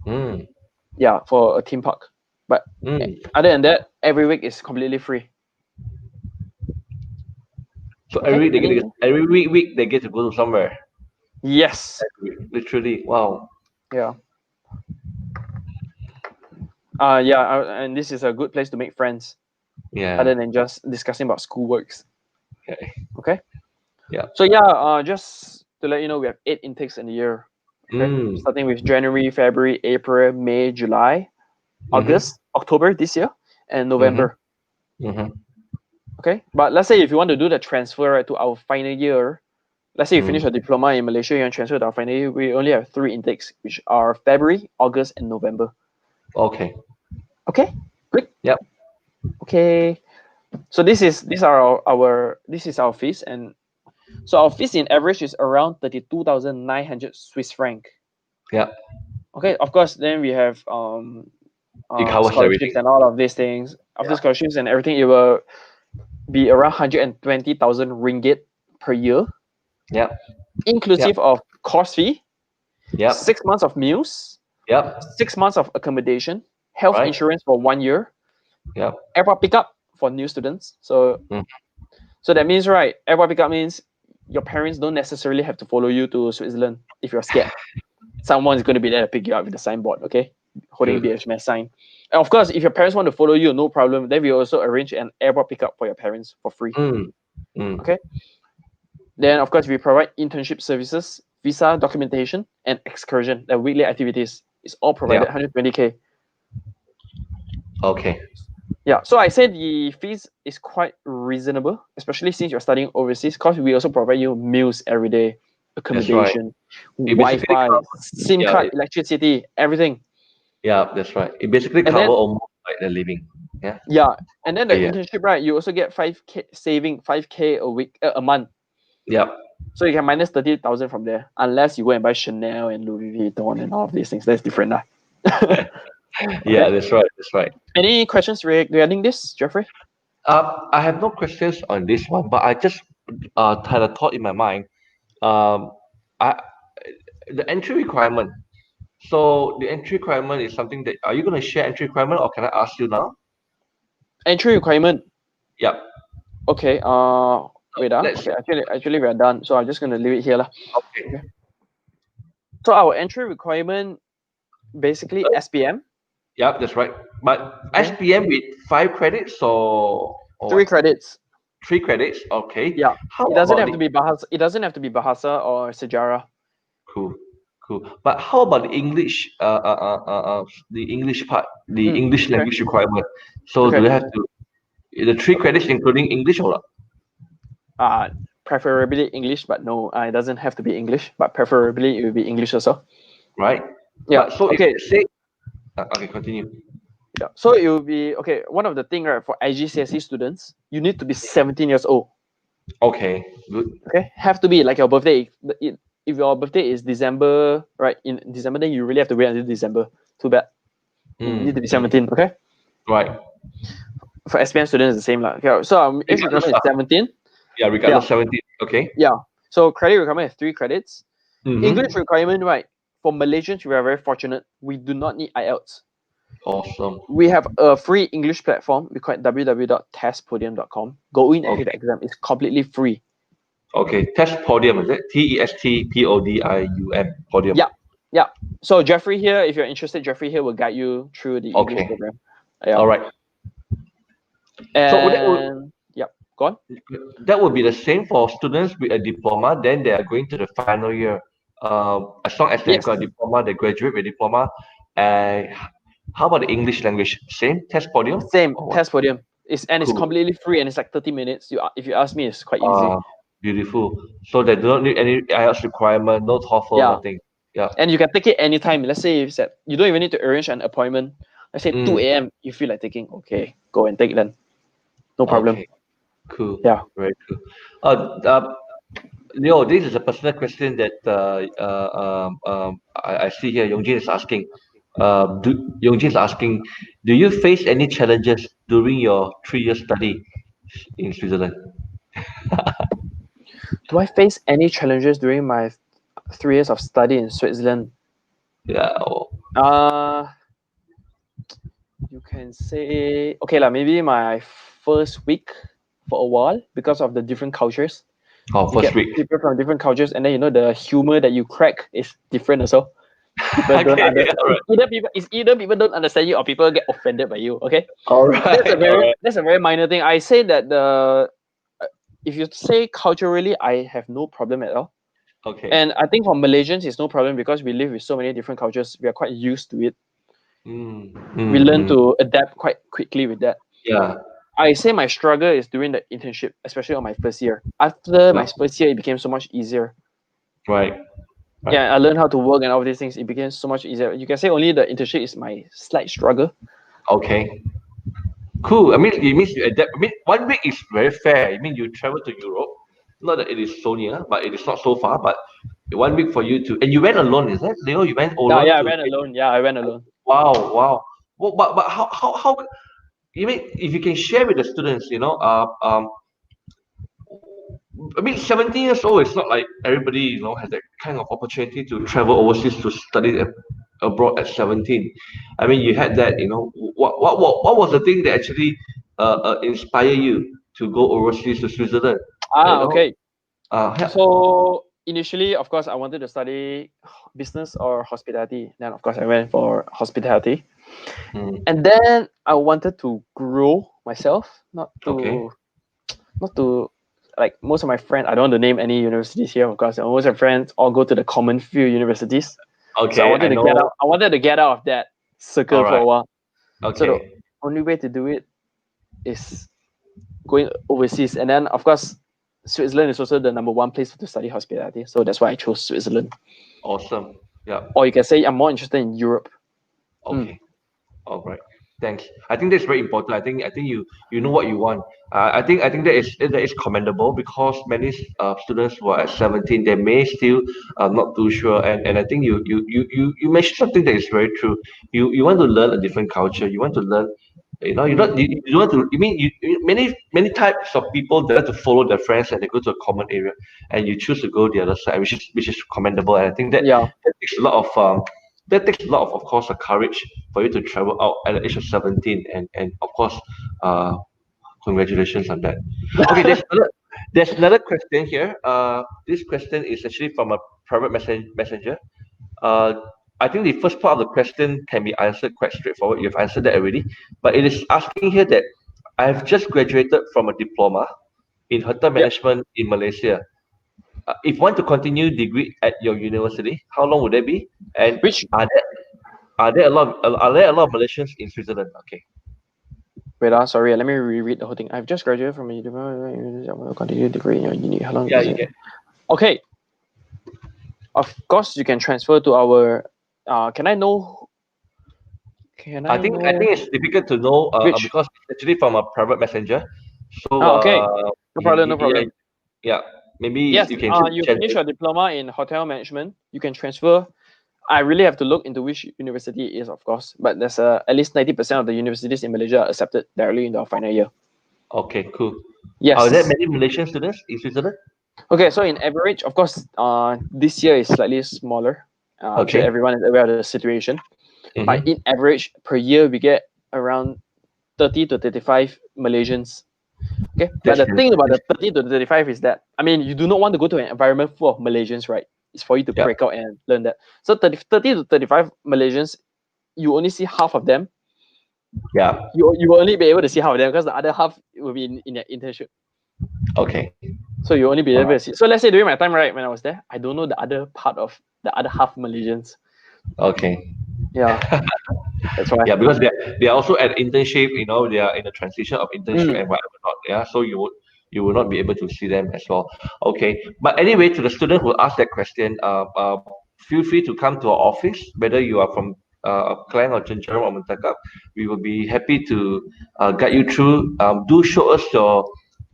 Mm. Yeah, for a theme park. But Mm. other than that, every week is completely free. So Okay, I think every week they get to go to somewhere. yes. Literally. Wow. Yeah. And this is a good place to make friends Yeah. other than just discussing about school works. Okay. Okay. Yeah. So yeah, just to let you know, we have 8 intakes in a year. Okay, Mm. starting with January, February, April, May, July, Mm-hmm. August, October this year, and Mm-hmm. November. Mm-hmm. Okay, but let's say if you want to do the transfer, right, to our final year, let's say you finish Mm. your diploma in Malaysia, you want to transfer to our final year, we only have 3 intakes, which are February, August, and November. Okay. Okay, good. Yep. Okay, so this is our fees, and so our fees in average is around 32,900 Swiss franc. Yep. Okay, of course, then we have It covers scholarships everything. and all of these things. After Yeah. scholarships and everything, it will be around 120,000 ringgit per year, Yep. Yep. inclusive of course fee, Yep. 6 months of meals, Yep. 6 months of accommodation, health Right. insurance for 1 year, Yep. airport pickup for new students. So Mm. so that means, right, airport pickup means your parents don't necessarily have to follow you to Switzerland if you're scared. Someone is going to be there to pick you up with the signboard, okay, holding Good. B.H.M.S sign. And of course, if your parents want to follow you, no problem. Then we also arrange an airport pickup for your parents for free. Mm. Mm. Okay. Then of course we provide internship services, visa documentation, and excursion. The weekly activities is all provided Yeah. 120K. Okay. Yeah. So I said the fees is quite reasonable, especially since you're studying overseas, because we also provide you meals every day, That's right. accommodation, It basically Wi-Fi, covers. SIM Yeah. card, electricity, everything. Yeah. That's right. It basically And cover then almost like the living. Yeah. yeah, and then the Yeah. internship, right? You also get 5K saving, 5K a week, a month. Yep. So you can minus 30,000 from there, unless you go and buy Chanel and Louis Vuitton and all of these things. That's different, lah. Yeah. Okay. That's right. That's right. Any questions regarding this, Jeffrey? I have no questions on this one, but I just had a thought in my mind. Um, I the entry requirement. So the entry requirement is something that are you going to share entry requirement or can I ask you now? Entry requirement. Yep. Okay. Wait. Let's. Okay. Actually, we are done. So I'm just gonna leave it here, lah. Okay. Okay. So our entry requirement, basically SPM. Yep, that's right. But Okay. SPM with 5 credits or 3 credits. 3 credits. Okay. Yeah. How It doesn't about have the to be Bahasa. It doesn't have to be Bahasa or Sejarah. Cool, cool. But how about the English part, the English Okay. language requirement? So do Okay. they have to the 3 credits including English or not? Preferably English, but no, it doesn't have to be English, but preferably it will be English also. Right? Yeah. But so if Okay. let's say, okay, continue. Yeah. So it will be okay. One of the thing, right, for IGCSE students, you need to be 17 years old. Okay, good. Okay, have to be like your birthday. If your birthday is December, right, in December, then you really have to wait until December. Too bad. You need to be 17. Okay. Right. For S.P.N students, it's the same lah. Okay. So age requirement is 17. Yeah, regardless 17. Okay. Yeah. So credit requirement is 3 credits. English Mm-hmm. requirement, right? For Malaysians, we are very fortunate. We do not need IELTS. Awesome. We have a free English platform. We call it www.testpodium.com. Go in and take the exam. It's completely free. Okay. Test podium, is it? TESTPODIUM. Podium. Yeah. Yeah. So Jeffrey here, if you're interested, Jeffrey here will guide you through the English Okay. program. Yeah. All right. And yeah, go on. That would be the same for students with a diploma. Then they are going to the final year. As long as they have Yes. got a diploma, they graduate with diploma. And how about the English language? Same test podium? Same Or what? test podium. It's Cool. completely free and it's like 30 minutes. If you ask me, it's quite easy. Beautiful. So they do not need any IELTS requirement, no TOEFL, Yeah. nothing. Yeah. And you can take it anytime. Let's say if you don't even need to arrange an appointment. Let's say 2 a.m. you feel like taking. Okay, go and take then. No problem. Okay. Cool. Yeah. Very cool. Leo, this is a personal question that I see here. Yongjin is asking. Yongjin is asking, do you face any challenges during your 3 year study in Switzerland? Do I face any challenges during my 3 years of study in Switzerland? Yeah. You can say okay lah. Maybe my first week for a while because of the different cultures. Oh, You first get week. people from different cultures, and then the humor that you crack is different also. People don't Okay. understand. All right. Either people don't understand you or people get offended by you. Okay, All right. All right. that's a very minor thing. I say that if you say culturally, I have no problem at all. Okay. And I think for Malaysians, it's no problem because we live with so many different cultures. We are quite used to it. We learn to adapt quite quickly with that. Yeah. I say my struggle is during the internship, especially on my first year. After my first year, it became so much easier. Right. Right. Yeah, I learned how to work and all these things. It became so much easier. You can say only the internship is my slight struggle. Okay. Cool. I mean, it means you adapt. I mean, 1 week is very fair. I mean, you travel to Europe. Not that it is so near, but it is not so far. But 1 week for you to, and you went alone, is that Leo? You went alone Yeah, I to. went alone. Yeah, I went alone. Wow, wow. Well, but how? You mean if you can share with the students, I mean, 17 years old, it's not like everybody, has that kind of opportunity to travel overseas to study abroad at 17. I mean, you had that, what was the thing that actually inspire you to go overseas to Switzerland? Okay. Yeah. So initially, of course, I wanted to study business or hospitality. Then, of course, I went for hospitality. And then I wanted to grow myself, not to like most of my friends. I don't want to name any universities here, of course. Most of my friends all go to the common few universities. Okay, so I wanted I to know. get out. I wanted to get out of that circle for a while. Okay. So the only way to do it is going overseas. And then, of course, Switzerland is also the number one place to study hospitality. So that's why I chose Switzerland. Awesome. Yeah. Or you can say I'm more interested in Europe. Okay. All right. Thanks. I think that's very important. I think you know what you want. I think that is commendable because many students who are at 17 they may still not too sure. And I think you mentioned something that is very true. You want to learn a different culture. You want to learn. You want to. You mean many types of people they like to follow their friends and they go to a common area, and you choose to go the other side, which is commendable. And I think that takes a lot of course, courage for you to travel out at the age of 17, and of course, congratulations on that. Okay, there's another question here. This question is actually from a private messenger. Uh, I think the first part of the question can be answered quite straightforward. You've answered that already, but it is asking here that I have just graduated from a diploma in hotel management in Malaysia. if you want to continue degree at your university, how long would that be? And Which are there a lot are there a lot of Malaysians in Switzerland? Okay. wait, sorry, let me reread the whole thing. I've just graduated from a university. I want to continue degree in your uni. How long Yeah, is you it? can. Okay. Of course, you can transfer to our. Can I know? Can I I think know it's difficult to know which? because it's actually from a private messenger. So Okay. No problem. No yeah, problem. yeah, maybe Yes. you can You share finish this. your diploma in hotel management. You can transfer. I really have to look into which university it is, of course. But there's at least 90% of the universities in Malaysia are accepted directly into our final year. Okay, cool. Are there Yes. many Malaysian students in Switzerland? Okay. So in average, of course, this year is slightly smaller. I'm sure Okay. everyone is aware of the situation. But Mm-hmm. in average per year, we get around 30 to 35 Malaysians. Okay. But That's the thing about the fantastic. 30 to 35 is that, I mean, you do not want to go to an environment full of Malaysians, right? It's for you to Yeah, break out and learn that. So 30 to 35 Malaysians, you only see half of them. yeah. You will only be able to see half of them because the other half will be in your internship. Okay. So you only be All able to right. see. So let's say during my time, right, when I was there, I don't know the other part of the other half Malaysians. Okay. Yeah, that's why. Yeah, because they are also at internship. They are in the transition of internship Mm. and whatever not. Yeah, so you will not be able to see them as well. Okay, but anyway, to the student who asked that question, feel free to come to our office, whether you are from Klang or Chenjeram or Mentakap. We will be happy to guide you through. Do show us your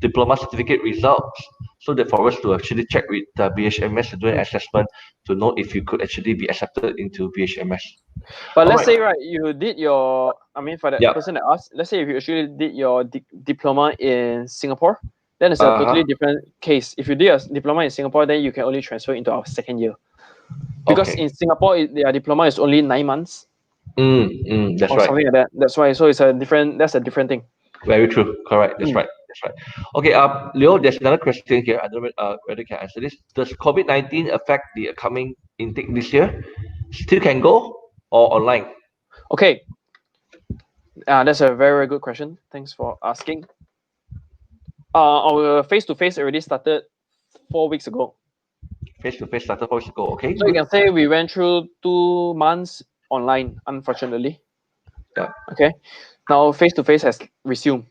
diploma certificate results so that for us to actually check with the B.H.M.S to do an Mm. assessment to know if you could actually be accepted into B.H.M.S. But All let's right. say, right, you did your, I mean, for that Yeah. person that asked, let's say if you actually did your diploma in Singapore, then it's a Uh-huh. totally different case. If you did a diploma in Singapore, then you can only transfer into our second year. Because in Okay. Singapore, their diploma is only 9 months That's or right. something like that. That's why. So that's a different thing. Very true. Correct. That's Mm. right. That's right. Okay. Leo, there's another question here. I don't know whether you can answer this. Does COVID-19 affect the upcoming intake this year? Still can go or online? Okay, that's a very, very good question. Thanks for asking. Our face-to-face already started 4 weeks ago. Face to face started 4 weeks ago. Okay. So you Good. can say we went through 2 months online, unfortunately. Yeah. Okay. Now face to face has resumed.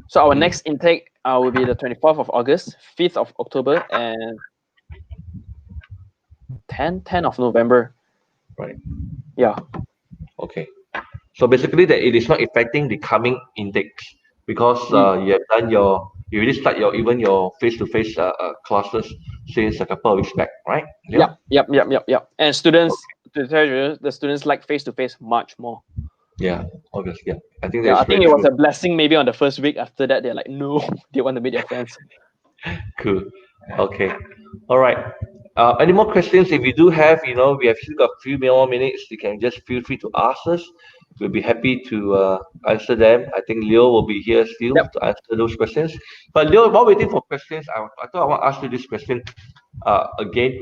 So our Mm, next intake will be the 24th of August, 5th of October, and 10th of November. right. Yeah. Okay. So basically, that it is not affecting the coming intakes because Mm. you already start your face to face classes since a couple of weeks back, right? Yeah. Yep. And students, to tell you, the students like face to face much more. Yeah, August. Yeah, I think Yeah, that's I very think it was true. a blessing maybe on the first week. After that, they're like, no, they want to meet their friends. Cool. Okay. All right. Any more questions? If you do have, we have still got a few more minutes. You can just feel free to ask us. We'll be happy to answer them. I think Leo will be here still Yep. to answer those questions. But Leo, while waiting for questions, I thought I want to ask you this question again.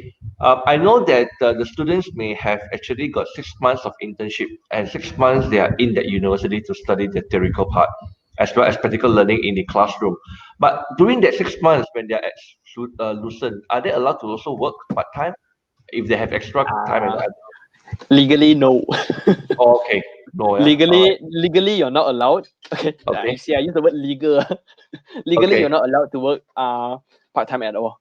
I know that the students may have actually got 6 months of internship, and 6 months they are in that university to study the theoretical part, as well as practical learning in the classroom. But during that 6 months, when they're at Lucerne, are they allowed to also work part time if they have extra time? Uh, Legally, no. Oh, okay. No, yeah. All right. Legally, you're not allowed. Okay, you Okay. see, I use the word legal. Legally, you're Okay. not allowed to work part time at all.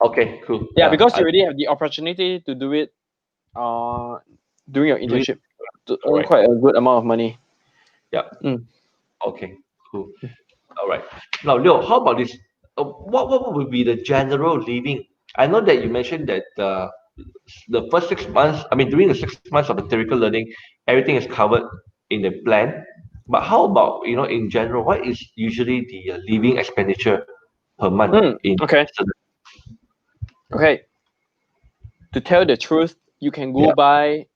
Okay. Cool. Yeah, Yeah. because you already have the opportunity to do it uh during your Doing internship to earn correct. quite a good amount of money. Yeah. Mm. Okay. Cool. All right. Now, Leo, how about this? What would be the general leaving? I know that you mentioned that the first 6 months, I mean, during the 6 months of the theoretical learning, everything is covered in the plan. But how about, in general, what is usually the living expenditure per month in Okay. Switzerland? Okay. To tell the truth, you can go Yeah. by.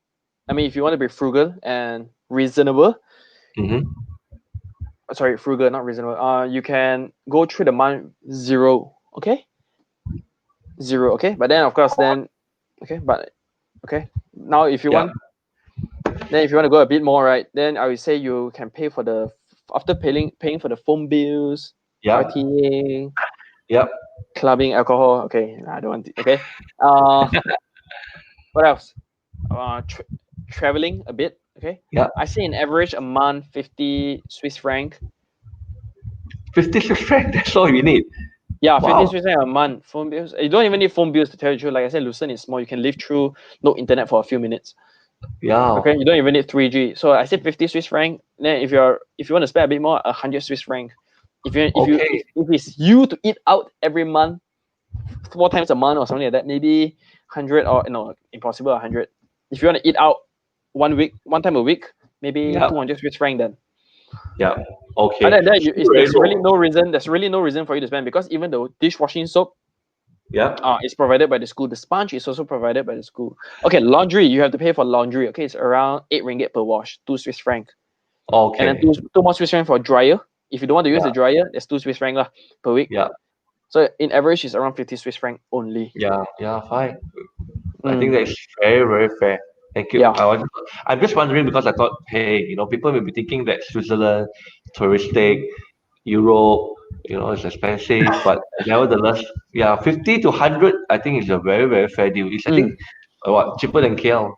I mean, if you want to be frugal and reasonable, Mm-hmm. sorry, frugal, not reasonable. You can go through the month zero. Okay, zero. Okay, but then of course, then okay, but okay. Now, if you Yeah. want, then if you want to go a bit more, right? Then I would say you can pay for the after paying for the phone bills, Yeah. RTA, Yep. Clubbing, alcohol. Okay, I don't want to. Okay. What else? Traveling a bit. Okay. Yeah. I say in average a month 50 Swiss franc. 50 Swiss franc. That's all you need. Yeah, 50 Wow. Swiss franc a month. Phone bills. You don't even need phone bills to tell you the truth. Like I said, Lucerne is small. You can live through no internet for a few minutes. Yeah. Okay, you don't even need 3G. So I said 50 Swiss franc. Then if you want to spend a bit more, 100 Swiss franc. Okay. If it's you to eat out every month, 4 times a month or something like that, maybe 100 or no, impossible 100. If you want to eat out one time a week, maybe Yeah. 200 Swiss franc then. Yeah. Okay. Other than that, Still very there's really low. no reason. There's really no reason for you to spend because even though dishwashing soap Yeah. is provided by the school, the sponge is also provided by the school. Okay, laundry you have to pay for laundry. Okay, it's around 8 ringgit per wash, 2 Swiss franc, and then Okay. two more Swiss franc for dryer. If you don't want to use Yeah. the dryer, there's 2 Swiss franc lah per week. Yeah. So in average, it's around 50 Swiss franc only. Yeah. Yeah. Fine. I think Mm, that is very, very fair. Thank you. yeah. I'm just wondering because I thought, hey, people may be thinking that Switzerland, touristic, Europe, it's expensive, but nevertheless, yeah, 50 to 100, I think is a very, very fair deal. It's, I think, Mm, cheaper than KL.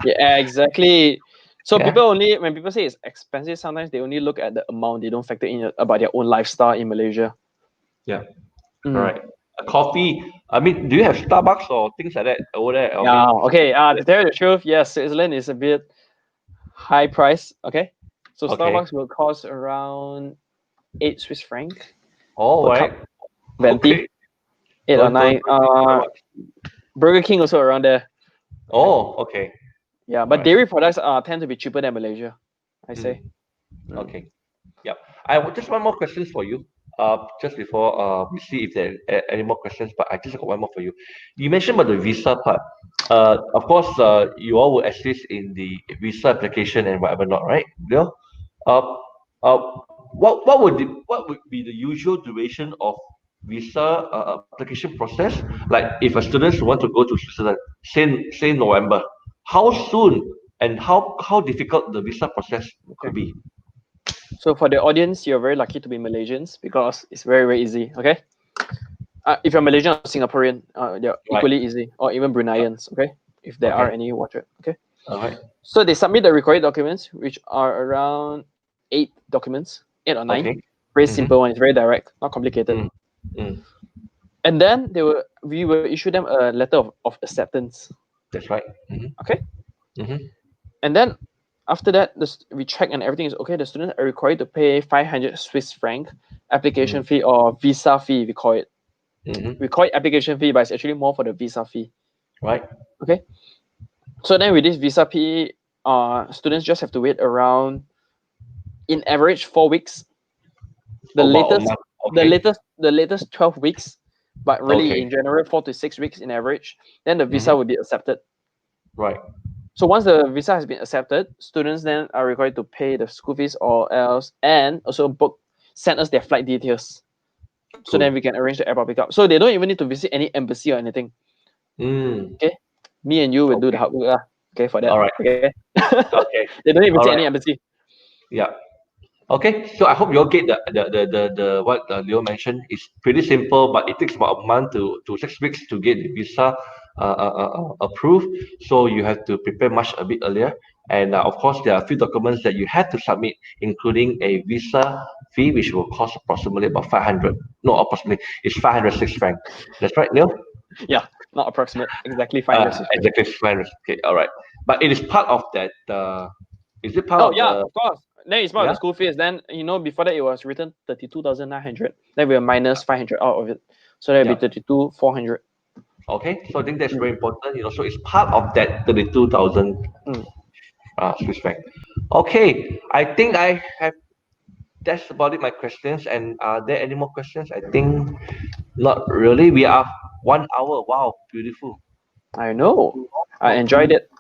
yeah, exactly. So Yeah. when people say it's expensive, sometimes they only look at the amount. They don't factor in about their own lifestyle in Malaysia. Yeah. Mm. Correct. A coffee. I mean, do you have Starbucks or things like that over there? I Yeah. mean, Okay. To tell you the truth, yes, Switzerland is a bit high price. Okay. So okay. Starbucks will cost around 8 Swiss franc All per cup, right. venti, Okay. 8 or 9. Don't think so much. Burger King also around there. Okay. Oh, okay. Yeah, All but right. dairy products tend to be cheaper than Malaysia, I say. Mm, Mm. okay. Yep. Just one more questions for you. Just before we see if there are any more questions, but I just got one more for you. You mentioned about the visa part. Of course, you all will assist in the visa application and whatever not, right? Uh, uh, what would be the usual duration of visa application process? Like if a student want to go to Switzerland, say November, how soon and how difficult the visa process Okay. could be? So for the audience, you're very lucky to be Malaysians because it's very, very easy. Okay. If you're Malaysian or Singaporean, they're Right. equally easy, or even Bruneians. Okay. If there are Okay. any, watch it. Okay. All right. So they submit the required documents, which are around 8 documents, 8 or 9. Okay. Very Mm-hmm. simple one. It's very direct, not complicated. Mm, mm. And then we will issue them a letter of acceptance. That's right. Mm-hmm. Okay. Mm-hmm. And then after that, we check and everything is okay. The students are required to pay 500 Swiss franc application fee or visa fee. We call it. Mm-hmm. We call it application fee, but it's actually more for the visa fee. Right. Okay. So then with this visa fee, students just have to wait around, in average, 4 weeks. The About a latest, month. Okay. the latest 12 weeks, but really Okay. in general 4 to 6 weeks in average. Then the Mm-hmm. visa will be accepted. Right. So once the visa has been accepted, students then are required to pay the school fees or else, and also send us their flight details. So Cool. then we can arrange the airport pickup. So they don't even need to visit any embassy or anything. Mm. Okay, me and you will do the Okay. hard work. Okay, for that. All right. Okay, Okay. they don't even All visit right. any embassy. Yeah. Okay. So I hope you all get the what Leo mentioned. It's pretty simple, but it takes about a month to 6 weeks to get the visa approved. So you have to prepare much a bit earlier. And of course, there are a few documents that you have to submit, including a visa fee, which will cost approximately about 500. No, approximately it's 506 franc. That's right, Leo. Yeah, not approximate, exactly 500 Swiss franc. Exactly 500. Okay, all right. But it is part of that. Is it part Oh of yeah, the? of course. Then it's part of Yeah. the school fees. Then before that it was written 32,900. Then we'll minus 500 out of it, so that'll be Yeah. 32,400. Okay. So I think that's Mm, very important. So it's part of that 32,000 mm. Swiss franc. Okay. I think I have. That's about it. My questions. And are there any more questions? I think not really. We are 1 hour. Wow. Beautiful. I know. I Not enjoyed too it.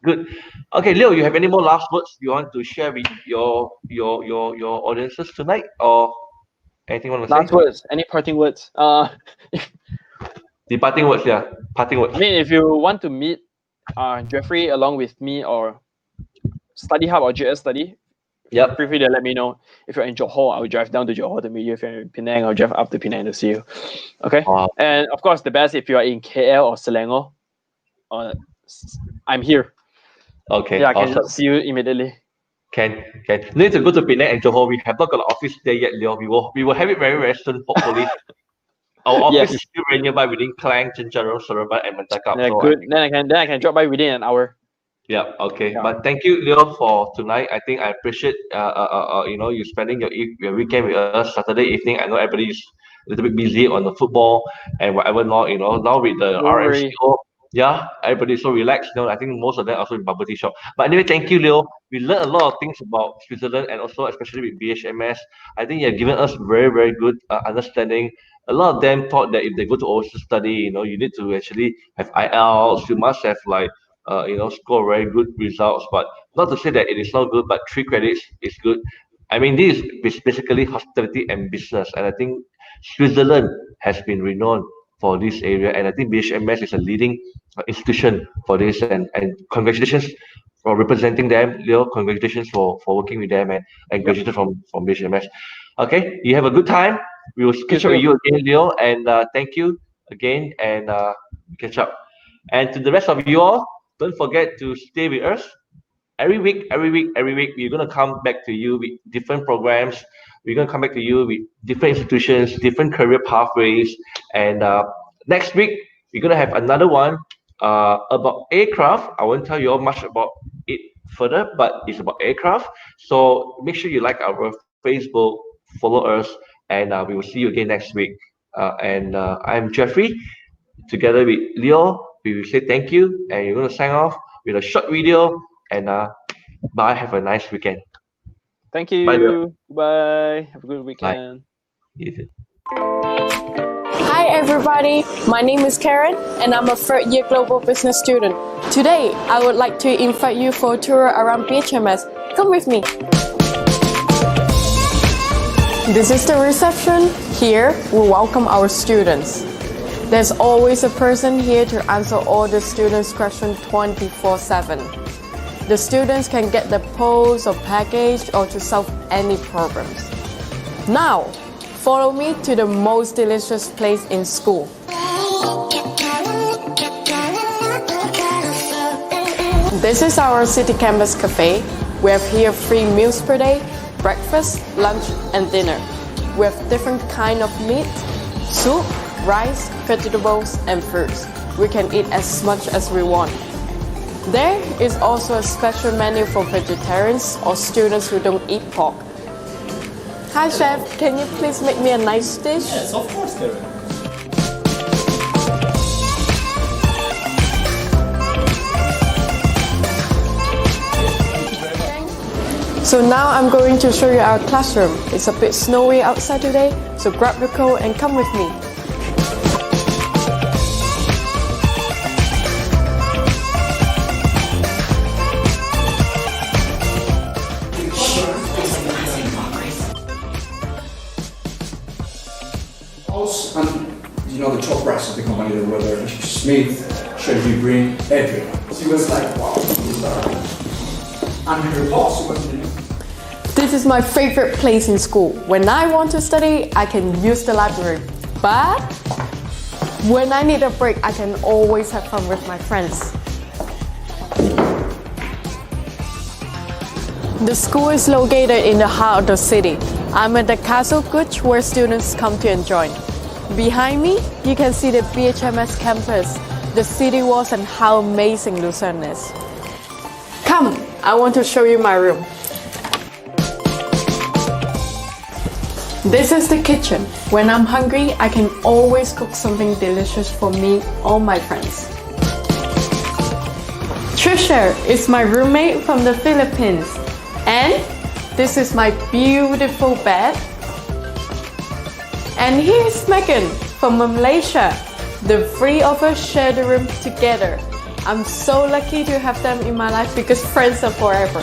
good. Okay, Leo. You have any more last words you want to share with your audiences tonight, or anything you want to Last say? words. Any parting words? Departing words. Yeah. Parting words. I mean, if you want to meet Jeffrey along with me or Study Hub or JS Study, Yep. Feel free to let me know. If you're in Johor, I'll drive down to Johor to meet you. If you're in Penang, I'll drive up to Penang to see you. Okay. Wow. And of course, the best if you are in KL or Selangor, I'm here. Okay. Yeah, I can Awesome. just see you immediately. Can. Need to go to Penang and Johor. We have not got an office there yet, Leo. We will have it very soon, hopefully. Our office is Yes. still very nearby within Klang, Chencharoen, Surabaya, and Mantakap. Yeah, So good. Then I can drop by within an hour. yeah, okay. Yeah. But thank you, Leo, for tonight. I think I appreciate you spending your weekend with us. Saturday evening. I know everybody is a little bit busy on the football and whatever not. Now with the Don't worry. RMCO, yeah, everybody's so relaxed. I think most of them also in bubble tea shop. But anyway, thank you, Leo. We learned a lot of things about Switzerland and also especially with B.H.M.S. I think you have given us very good understanding. A lot of them thought that if they go to overseas study, you need to actually have IELTS. You must have like score very good results. But not to say that it is not good, but 3 credits is good. I mean, this is basically hospitality and business, and I think Switzerland has been renowned for this area, and I think B.H.M.S is a leading institution for this, and congratulations for representing them, Leo. Congratulations for working with them, and Yep. congratulations from B.H.M.S. Okay, you have a good time. We will You catch up with too. you again, Leo, and thank you again, and catch up. And to the rest of you all, don't forget to stay with us every week. We're gonna come back to you with different programs. We're gonna come back to you with different institutions, different career pathways. And next week we're gonna have another one about aircraft. I won't tell you all much about it further, but it's about aircraft. So make sure you like our Facebook, follow us, and we will see you again next week. And I'm Jeffrey. Together with Leo, we will say thank you, and we're gonna sign off with a short video. And bye. Have a nice weekend. Thank Bye, Leo. you. Bye. Have a good Bye. weekend. You too. Hi everybody, my name is Karen and I'm a third year global business student. Today, I would like to invite you for a tour around B.H.M.S. Come with me. This is the reception. Here, we welcome our students. There's always a person here to answer all the students' questions 24/7. The students can get the post or package or to solve any problems. Now, follow me to the most delicious place in school. This is our City Campus Cafe. We have here 3 meals per day, breakfast, lunch and dinner. We have different kind of meat, soup, rice, vegetables and fruits. We can eat as much as we want. There is also a special menu for vegetarians or students who don't eat pork. Hi chef, can you please make me a nice dish? Yes, of course, Karen. So now I'm going to show you our classroom. It's a bit snowy outside today, so grab your coat and come with me. The top brass of the company, there were Smith, Shelby Green, everyone. She was like, wow, and her boss was This is my favorite place in school. When I want to study, I can use the library. But when I need a break, I can always have fun with my friends. The school is located in the heart of the city. I'm at the Castle Kuch where students come to enjoy. Behind me, you can see the B.H.M.S campus, the city walls and how amazing Lucerne is. Come, I want to show you my room. This is the kitchen. When I'm hungry, I can always cook something delicious for me or my friends. Trisha is my roommate from the Philippines. And this is my beautiful bed. And here's Megan from Malaysia. The 3 of us share the room together. I'm so lucky to have them in my life because friends are forever.